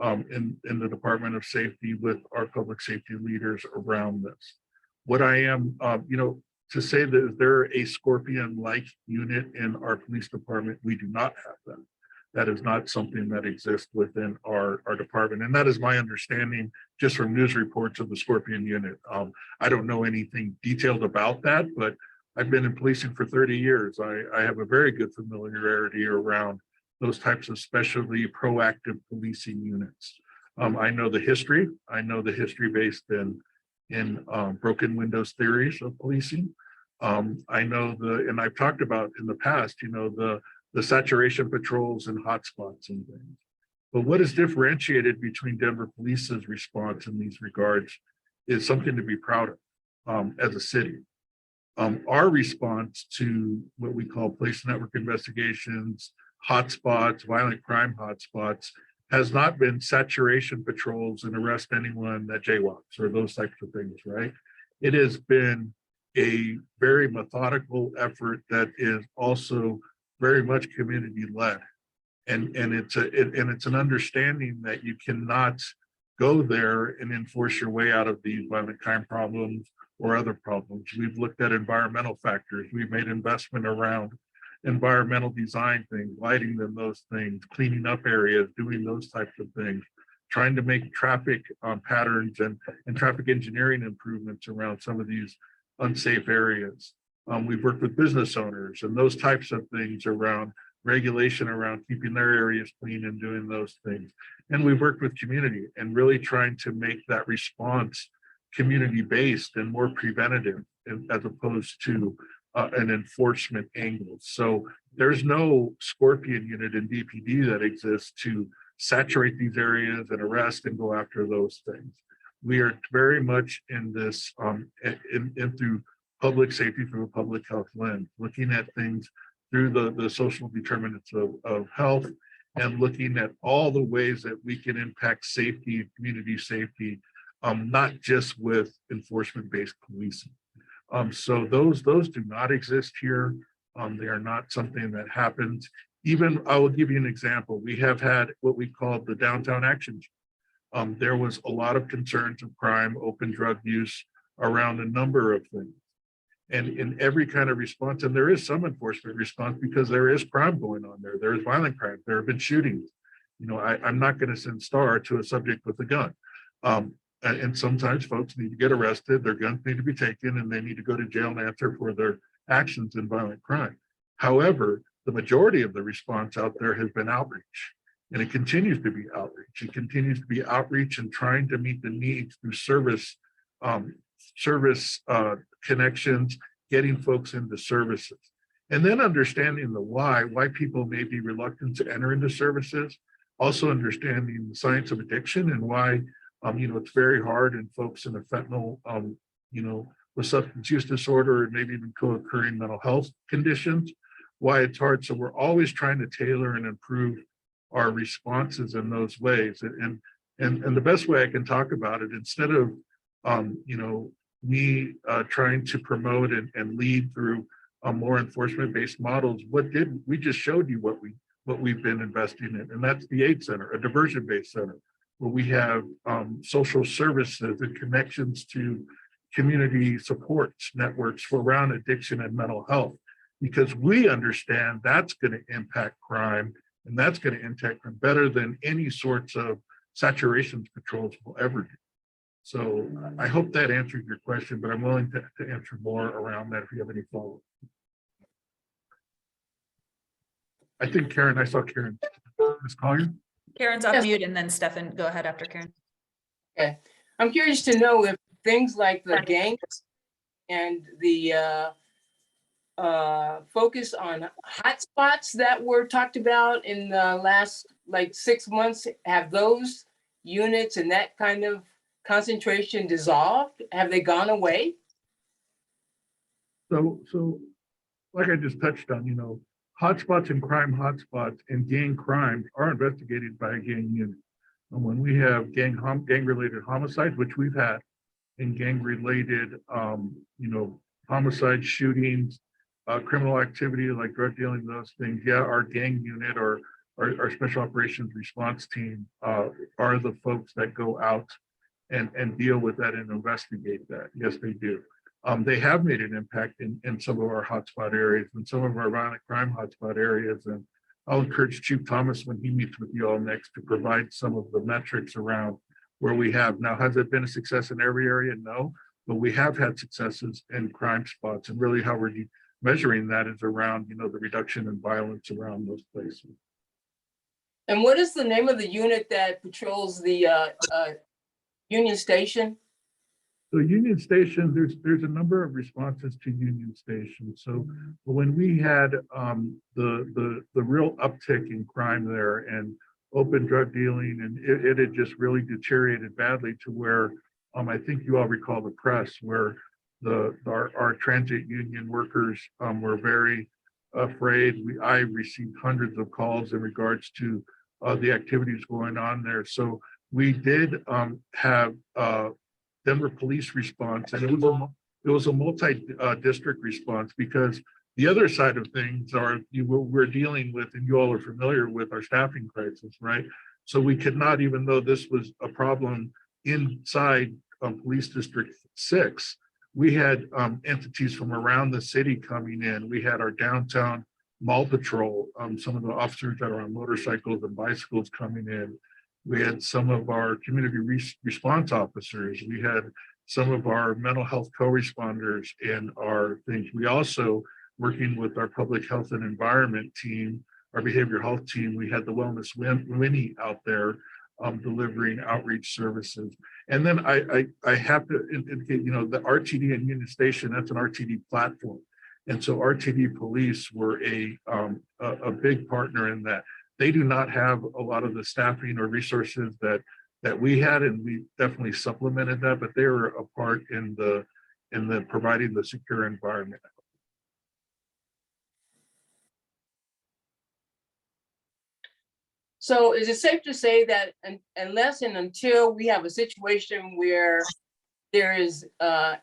in the Department of Safety with our public safety leaders around this. What I am, to say that is there a Scorpion-like unit in our police department, we do not have that. That is not something that exists within our department. And that is my understanding just from news reports of the Scorpion unit. I don't know anything detailed about that, but I've been in policing for 30 years. I have a very good familiarity around those types of specialty proactive policing units. I know the history. I know the history based in broken windows theories of policing. I know and I've talked about in the past, the saturation patrols and hotspots and things. But what is differentiated between Denver Police's response in these regards is something to be proud of as a city. Our response to what we call police network investigations, hotspots, violent crime hotspots, has not been saturation patrols and arrest anyone that jaywalks or those types of things, right? It has been a very methodical effort that is also very much community led. And it's an understanding that you cannot go there and enforce your way out of these violent crime problems or other problems. We've looked at environmental factors. We've made investment around environmental design things, lighting them, those things, cleaning up areas, doing those types of things, trying to make traffic patterns and traffic engineering improvements around some of these unsafe areas. We've worked with business owners and those types of things around regulation around keeping their areas clean and doing those things. And we've worked with community and really trying to make that response community-based and more preventative as opposed to an enforcement angle. So there's no Scorpion unit in DPD that exists to saturate these areas and arrest and go after those things. We are very much in this, through public safety, through a public health lens, looking at things through the social determinants of health and looking at all the ways that we can impact safety, community safety, not just with enforcement-based policing. So those do not exist here. They are not something that happens. Even, I will give you an example. We have had what we call the downtown action. There was a lot of concerns of crime, open drug use around a number of things. And in every kind of response, and there is some enforcement response because there is crime going on there. There is violent crime. There have been shootings. I'm not going to send STAR to a subject with a gun. And sometimes folks need to get arrested, their guns need to be taken, and they need to go to jail and answer for their actions in violent crime. However, the majority of the response out there has been outreach, and it continues to be outreach. It continues to be outreach and trying to meet the needs through service connections, getting folks into services. And then understanding the why people may be reluctant to enter into services, also understanding the science of addiction and why, it's very hard in folks in a fentanyl, with substance use disorder and maybe even co-occurring mental health conditions, why it's hard. So we're always trying to tailor and improve our responses in those ways. And the best way I can talk about it, instead of, me trying to promote and lead through more enforcement-based models, we just showed you what we've been investing in, and that's the AIDS Center, a diversion-based center, where we have social services and connections to community supports networks for around addiction and mental health, because we understand that's going to impact crime, and that's going to impact them better than any sorts of saturation patrols will ever do. So I hope that answered your question, but I'm willing to answer more around that if you have any follow-up. I think Karen, I saw Karen. Ms. Collier? Karen's on mute, and then Stefan, go ahead after Karen. Okay, I'm curious to know if things like the gangs and the focus on hotspots that were talked about in the last 6 months, have those units and that kind of concentration dissolved? Have they gone away? So like I just touched on, hotspots and crime hotspots and gang crimes are investigated by a gang unit. And when we have gang-related homicides, which we've had, and gang-related, homicides, shootings, criminal activity like drug dealing, those things, yeah, our gang unit or our special operations response team are the folks that go out and deal with that and investigate that. Yes, they do. They have made an impact in some of our hotspot areas and some of our violent crime hotspot areas. And I'll encourage Chief Thomas, when he meets with you all next, to provide some of the metrics around where we have. Now, has it been a success in every area? No, but we have had successes in crime spots, and really how we're measuring that is around, the reduction in violence around those places. And what is the name of the unit that patrols the Union Station? So Union Station, there's a number of responses to Union Station. So when we had the real uptick in crime there and open drug dealing, and it had just really deteriorated badly to where I think you all recall the press where our transit union workers were very afraid. I received hundreds of calls in regards to the activities going on there. So we did have Denver police response, and it was a multi-district response, because the other side of things we're dealing with, and you all are familiar with, our staffing crisis, right? So we could not, even though this was a problem inside Police District 6, we had entities from around the city coming in. We had our downtown mall patrol, some of the officers that are on motorcycles and bicycles coming in. We had some of our community response officers. We had some of our mental health co-responders in our things. We also, working with our public health and environment team, our behavioral health team, we had the Wellness Winnie out there delivering outreach services. And then I have to indicate, the RTD and Union Station, that's an RTD platform. And so RTD police were a big partner in that. They do not have a lot of the staffing or resources that we had, and we definitely supplemented that, but they were a part in the providing the secure environment. So is it safe to say that unless and until we have a situation where there is a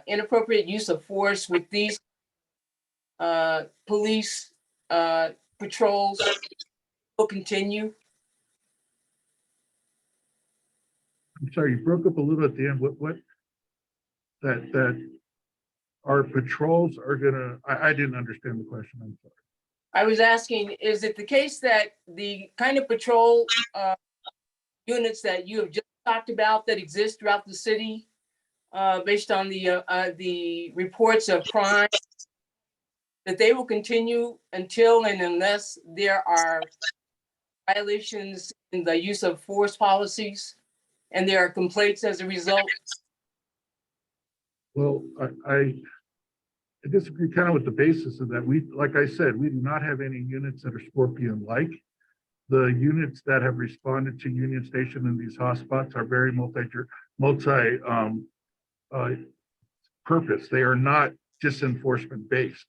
inappropriate use of force with these police patrols will continue? I'm sorry, you broke up a little at the end. What that our patrols are gonna, I didn't understand the question. I'm sorry. I was asking, is it the case that the kind of patrol units that you have just talked about that exist throughout the city, based on the reports of crime that they will continue until and unless there are violations in the use of force policies and there are complaints as a result? Well, I disagree kind of with the basis of that. Like I said, we do not have any units that are Scorpion-like. The units that have responded to Union Station in these hotspots are very purpose. They are not just enforcement based.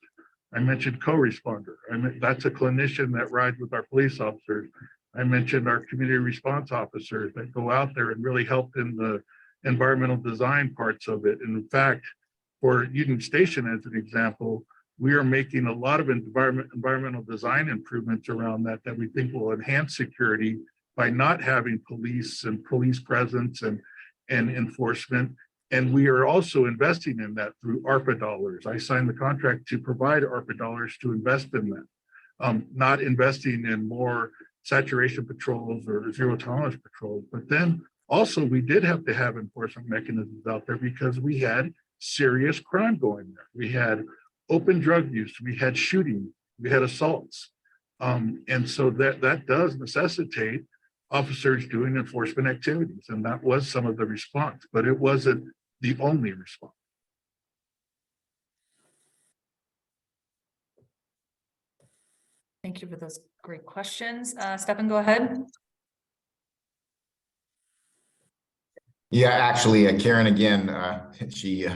I mentioned co-responder. That's a clinician that rides with our police officers. I mentioned our community response officers that go out there and really help in the environmental design parts of it. And in fact, for Union Station, as an example, we are making a lot of environmental design improvements around that we think will enhance security by not having police and police presence and enforcement. And we are also investing in that through ARPA dollars. I signed the contract to provide ARPA dollars to invest in that, not investing in more saturation patrols or zero tolerance patrols. But then also we did have to have enforcement mechanisms out there because we had serious crime going there. We had open drug use, we had shooting, we had assaults. And so that does necessitate officers doing enforcement activities. And that was some of the response, but it wasn't the only response. Thank you for those great questions. Stefan, go ahead. Yeah, actually, Karen, again, she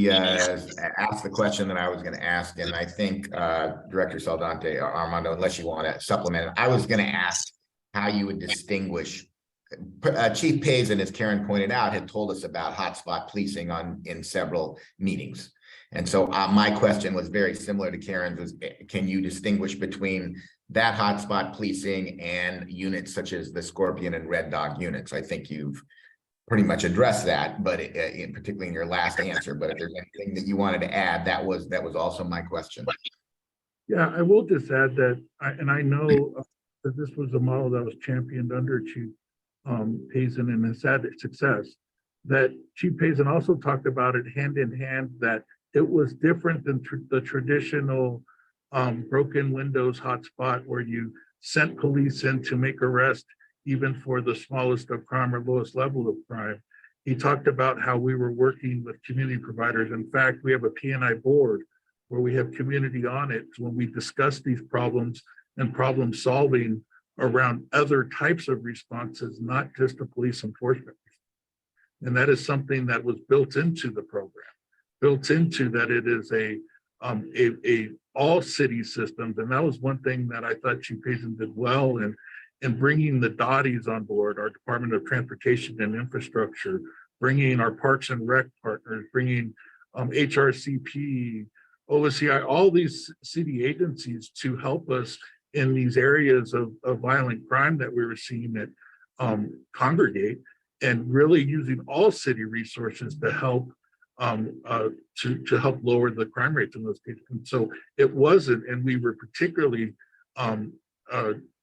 asked the question that I was going to ask, and I think Director Saldate, Armando, unless you want to supplement it, I was going to ask how you would distinguish. Chief Payson, as Karen pointed out, had told us about hotspot policing in several meetings. And so my question was very similar to Karen's, was can you distinguish between that hotspot policing and units such as the Scorpion and Red Dog units? I think you've pretty much addressed that, but particularly in your last answer. But if there's anything that you wanted to add, that was also my question. Yeah, I will just add that, I know that this was a model that was championed under Chief Payson and has had success. That Chief Payson also talked about it hand in hand, that it was different than the traditional broken windows hotspot where you sent police in to make arrest even for the smallest of crime or lowest level of crime. He talked about how we were working with community providers. In fact, we have a P&I board where we have community on it when we discuss these problems and problem solving around other types of responses, not just a police enforcement. And that is something that was built into the program, built into that it is a all city systems. And that was one thing that I thought Chief Payson did well in bringing the DOTIs on board, our Department of Transportation and Infrastructure, bringing our Parks and Rec partners, bringing HRCP, OSCI, all these city agencies to help us in these areas of violent crime that we were seeing that congregate, and really using all city resources to help to help lower the crime rates in those cases. And so it wasn't, and we were particularly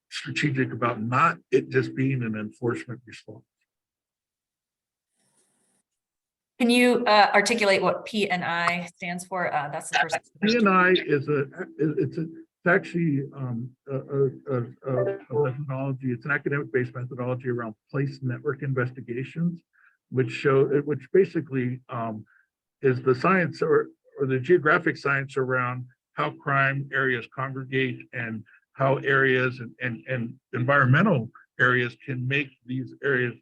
strategic about not it just being an enforcement response. Can you articulate what P&I stands for? That's the first. P&I it's actually a methodology. It's an academic-based methodology around place network investigations, which basically is the science or the geographic science around how crime areas congregate and how areas and environmental areas can make these areas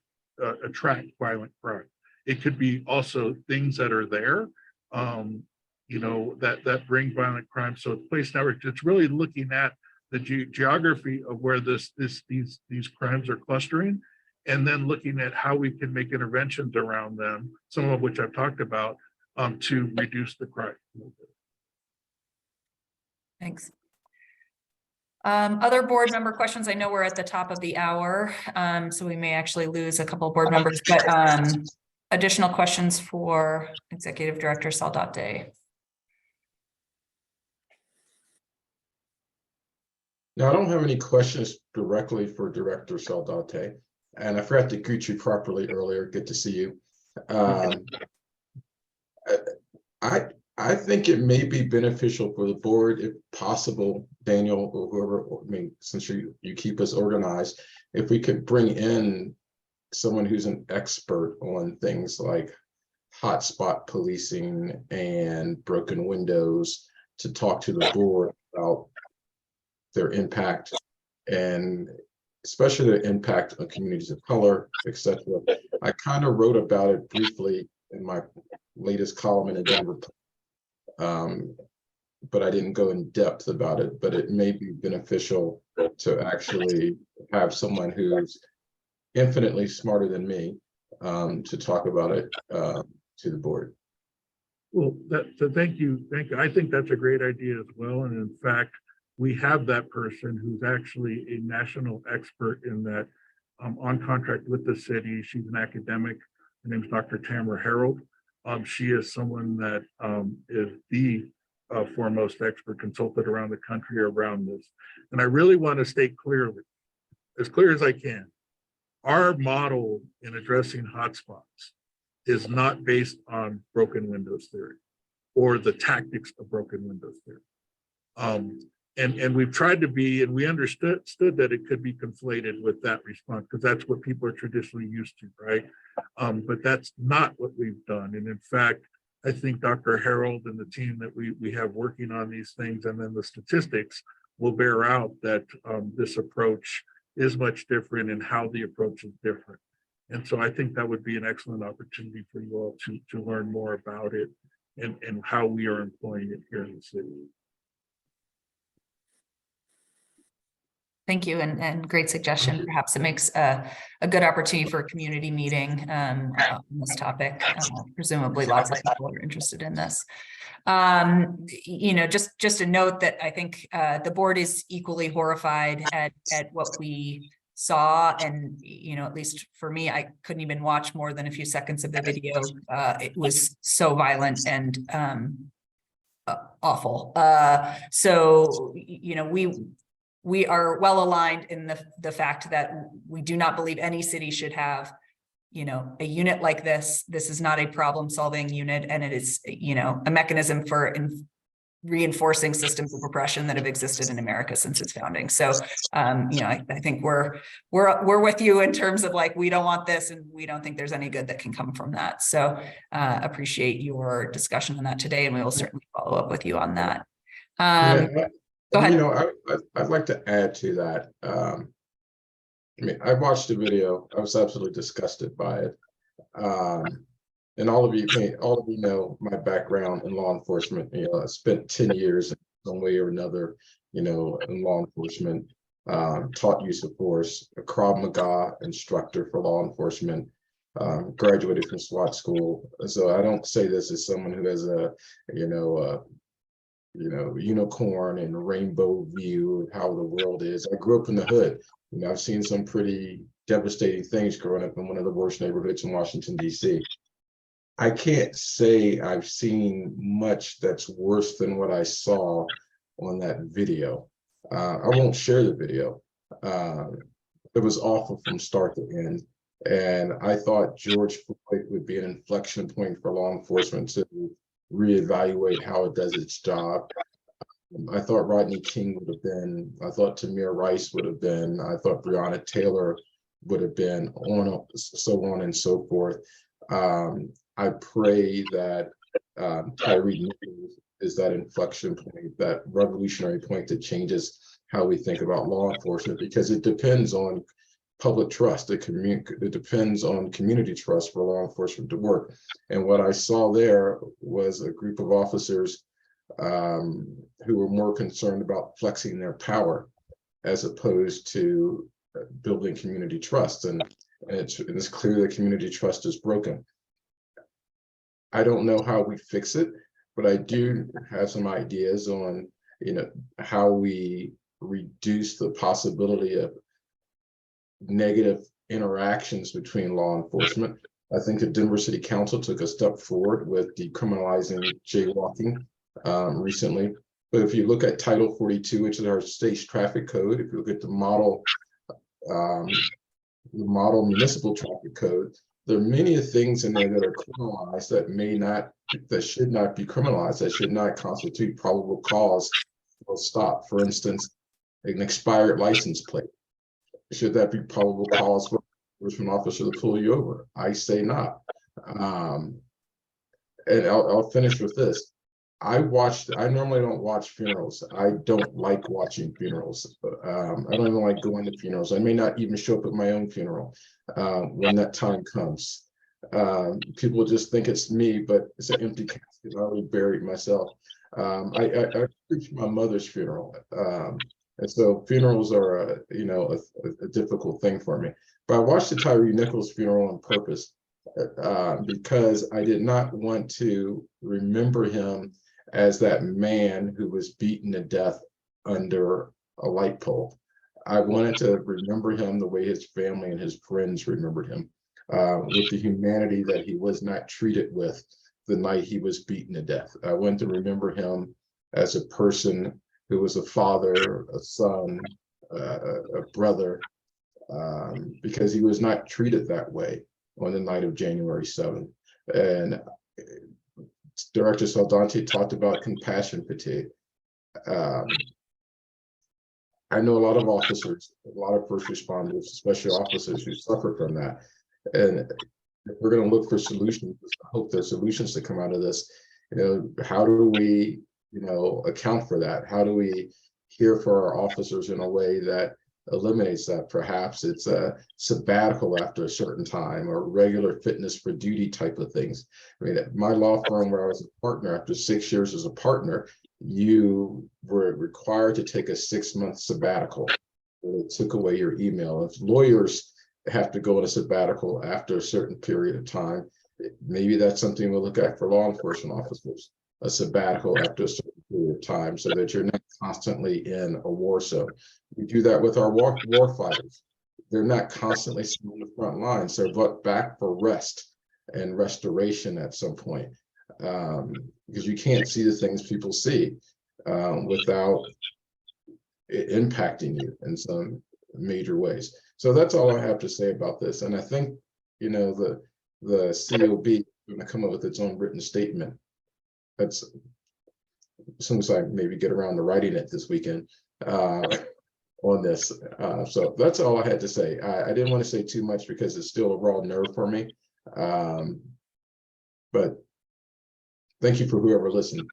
attract violent crime. It could be also things that are there, that bring violent crime. So place network, it's really looking at the geography of where these crimes are clustering, and then looking at how we can make interventions around them, some of which I've talked about, to reduce the crime. Thanks. Other board member questions? I know we're at the top of the hour, so we may actually lose a couple of board members, but additional questions for Executive Director Saldate. Now, I don't have any questions directly for Director Saldate, and I forgot to greet you properly earlier. Good to see you. I think it may be beneficial for the board, if possible, Daniel, or whoever, I mean, since you keep us organized, if we could bring in someone who's an expert on things like hotspot policing and broken windows to talk to the board about their impact, and especially the impact on communities of color, etc. I kind of wrote about it briefly in my latest column in the Denver, but I didn't go in depth about it. But it may be beneficial to actually have someone who's infinitely smarter than me to talk about it to the board. Well, so thank you. I think that's a great idea as well. And in fact, we have that person who's actually a national expert in that, on contract with the city. She's an academic. Her name is Dr. Tamara Harold. She is someone that is the foremost expert consultant around the country around this. And I really want to state clearly, as clear as I can, our model in addressing hotspots is not based on broken windows theory or the tactics of broken windows theory. And we've tried to be, and we understood that it could be conflated with that response, because that's what people are traditionally used to, right? But that's not what we've done. And in fact, I think Dr. Harold and the team that we have working on these things, and then the statistics will bear out that this approach is much different and how the approach is different. And so I think that would be an excellent opportunity for you all to learn more about it and how we are employing it here in the city. Thank you, and great suggestion. Perhaps it makes a good opportunity for a community meeting on this topic. Presumably lots of people are interested in this. You know, just a note that I think the board is equally horrified at what we saw, and you know, at least for me, I couldn't even watch more than a few seconds of the video. It was so violent and awful. So you know, we are well aligned in the fact that we do not believe any city should have, you know, a unit like this. This is not a problem-solving unit, and it is, you know, a mechanism for reinforcing systems of oppression that have existed in America since its founding. So, you know, I think we're with you in terms of like, we don't want this, and we don't think there's any good that can come from that. So, appreciate your discussion on that today, and we will certainly follow up with you on that. Go ahead. You know, I'd like to add to that. I mean, I watched the video. I was absolutely disgusted by it. And all of you know my background in law enforcement. You know, I spent 10 years in some way or another, you know, in law enforcement, taught use of force, a Krav Maga instructor for law enforcement, graduated from SWAT school. So I don't say this as someone who has a, you know, unicorn and rainbow view of how the world is. I grew up in the hood. You know, I've seen some pretty devastating things growing up in one of the worst neighborhoods in Washington, D.C. I can't say I've seen much that's worse than what I saw on that video. I won't share the video. It was awful from start to end. And I thought George Floyd would be an inflection point for law enforcement to reevaluate how it does its job. I thought Rodney King would have been, I thought Tamir Rice would have been, I thought Breonna Taylor would have been, so on and so forth. I pray that Tyre Nichols is that inflection point, that revolutionary point that changes how we think about law enforcement, because it depends on public trust. It depends on community trust for law enforcement to work. And what I saw there was a group of officers who were more concerned about flexing their power as opposed to building community trust. And it's clear that community trust is broken. I don't know how we fix it, but I do have some ideas on, you know, how we reduce the possibility of negative interactions between law enforcement. I think the Denver City Council took a step forward with decriminalizing jaywalking recently. But if you look at Title 42, which is our state's traffic code, if you look at the model municipal traffic code, there are many things in there that are criminalized that should not be criminalized, that should not constitute probable cause for a stop. For instance, an expired license plate. Should that be probable cause for an enforcement officer to pull you over? I say not. And I'll finish with this. I normally don't watch funerals. I don't like watching funerals. I don't even like going to funerals. I may not even show up at my own funeral when that time comes. People just think it's me, but it's an empty casket. I already buried myself. I preached my mother's funeral. And so funerals are a difficult thing for me. But I watched the Tyre Nichols funeral on purpose because I did not want to remember him as that man who was beaten to death under a light pole. I wanted to remember him the way his family and his friends remembered him, with the humanity that he was not treated with the night he was beaten to death. I wanted to remember him as a person who was a father, a son, a brother, because he was not treated that way on the night of January 7th. And Director Saldate talked about compassion fatigue. I know a lot of officers, a lot of first responders, especially officers who suffer from that. And if we're going to look for solutions, I hope there's solutions to come out of this. How do we, account for that? How do we care for our officers in a way that eliminates that? Perhaps it's a sabbatical after a certain time, or regular fitness for duty type of things. I mean, at my law firm where I was a partner, after 6 years as a partner, you were required to take a 6-month sabbatical. It took away your email. If lawyers have to go on a sabbatical after a certain period of time, maybe that's something we'll look at for law enforcement officers, a sabbatical after a certain period of time, so that you're not constantly in a war zone. We do that with our war fighters. They're not constantly on the front lines. They're brought back for rest and restoration at some point, because you can't see the things people see without it impacting you in some major ways. So that's all I have to say about this. And I think, the COB is going to come up with its own written statement. That's as soon as I maybe get around to writing it this weekend on this. So that's all I had to say. I didn't want to say too much because it's still a raw nerve for me. But thank you for whoever listened.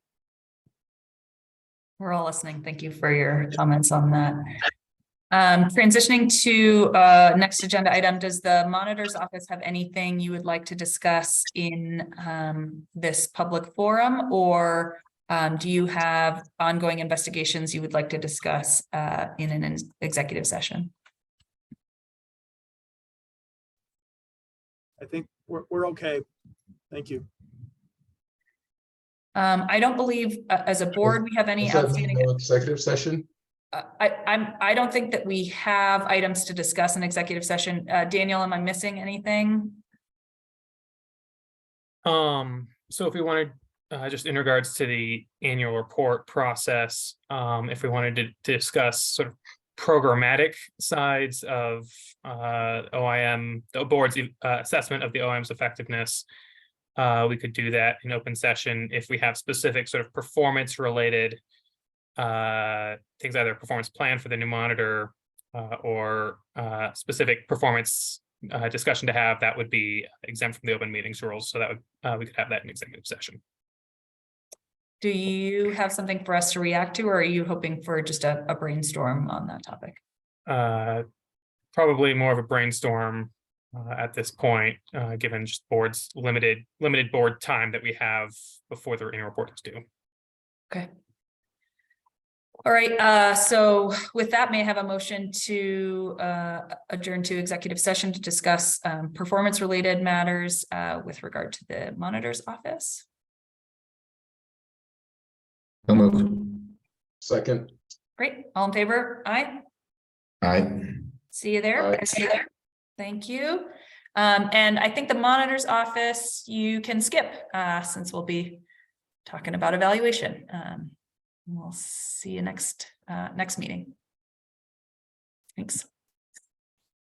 We're all listening. Thank you for your comments on that. Transitioning to next agenda item, does the monitor's office have anything you would like to discuss in this public forum, or do you have ongoing investigations you would like to discuss in an executive session? I think we're okay. Thank you. I don't believe as a board we have any Is that outstanding. no executive session? I don't think that we have items to discuss in executive session. Daniel, am I missing anything? So if we wanted, just in regards to the annual report process, if we wanted to discuss sort of programmatic sides of OIM, the board's assessment of the OIM's effectiveness, we could do that in open session. If we have specific sort of performance related things, either performance plan for the new monitor or specific performance discussion to have, that would be exempt from the open meetings rules. So that would we could have that in executive session. Do you have something for us to react to, or are you hoping for just a brainstorm on that topic? Probably more of a brainstorm at this point, given just board's limited board time that we have before the annual report is due. Okay. All right. So with that, may I have a motion to adjourn to executive session to discuss performance related matters with regard to the monitor's office? So moved. Second. Great. All in favor? Aye. Aye. See you there. Aye. I see you there. Thank you. And I think the monitor's office you can skip since we'll be talking about evaluation. We'll see you next meeting. Thanks.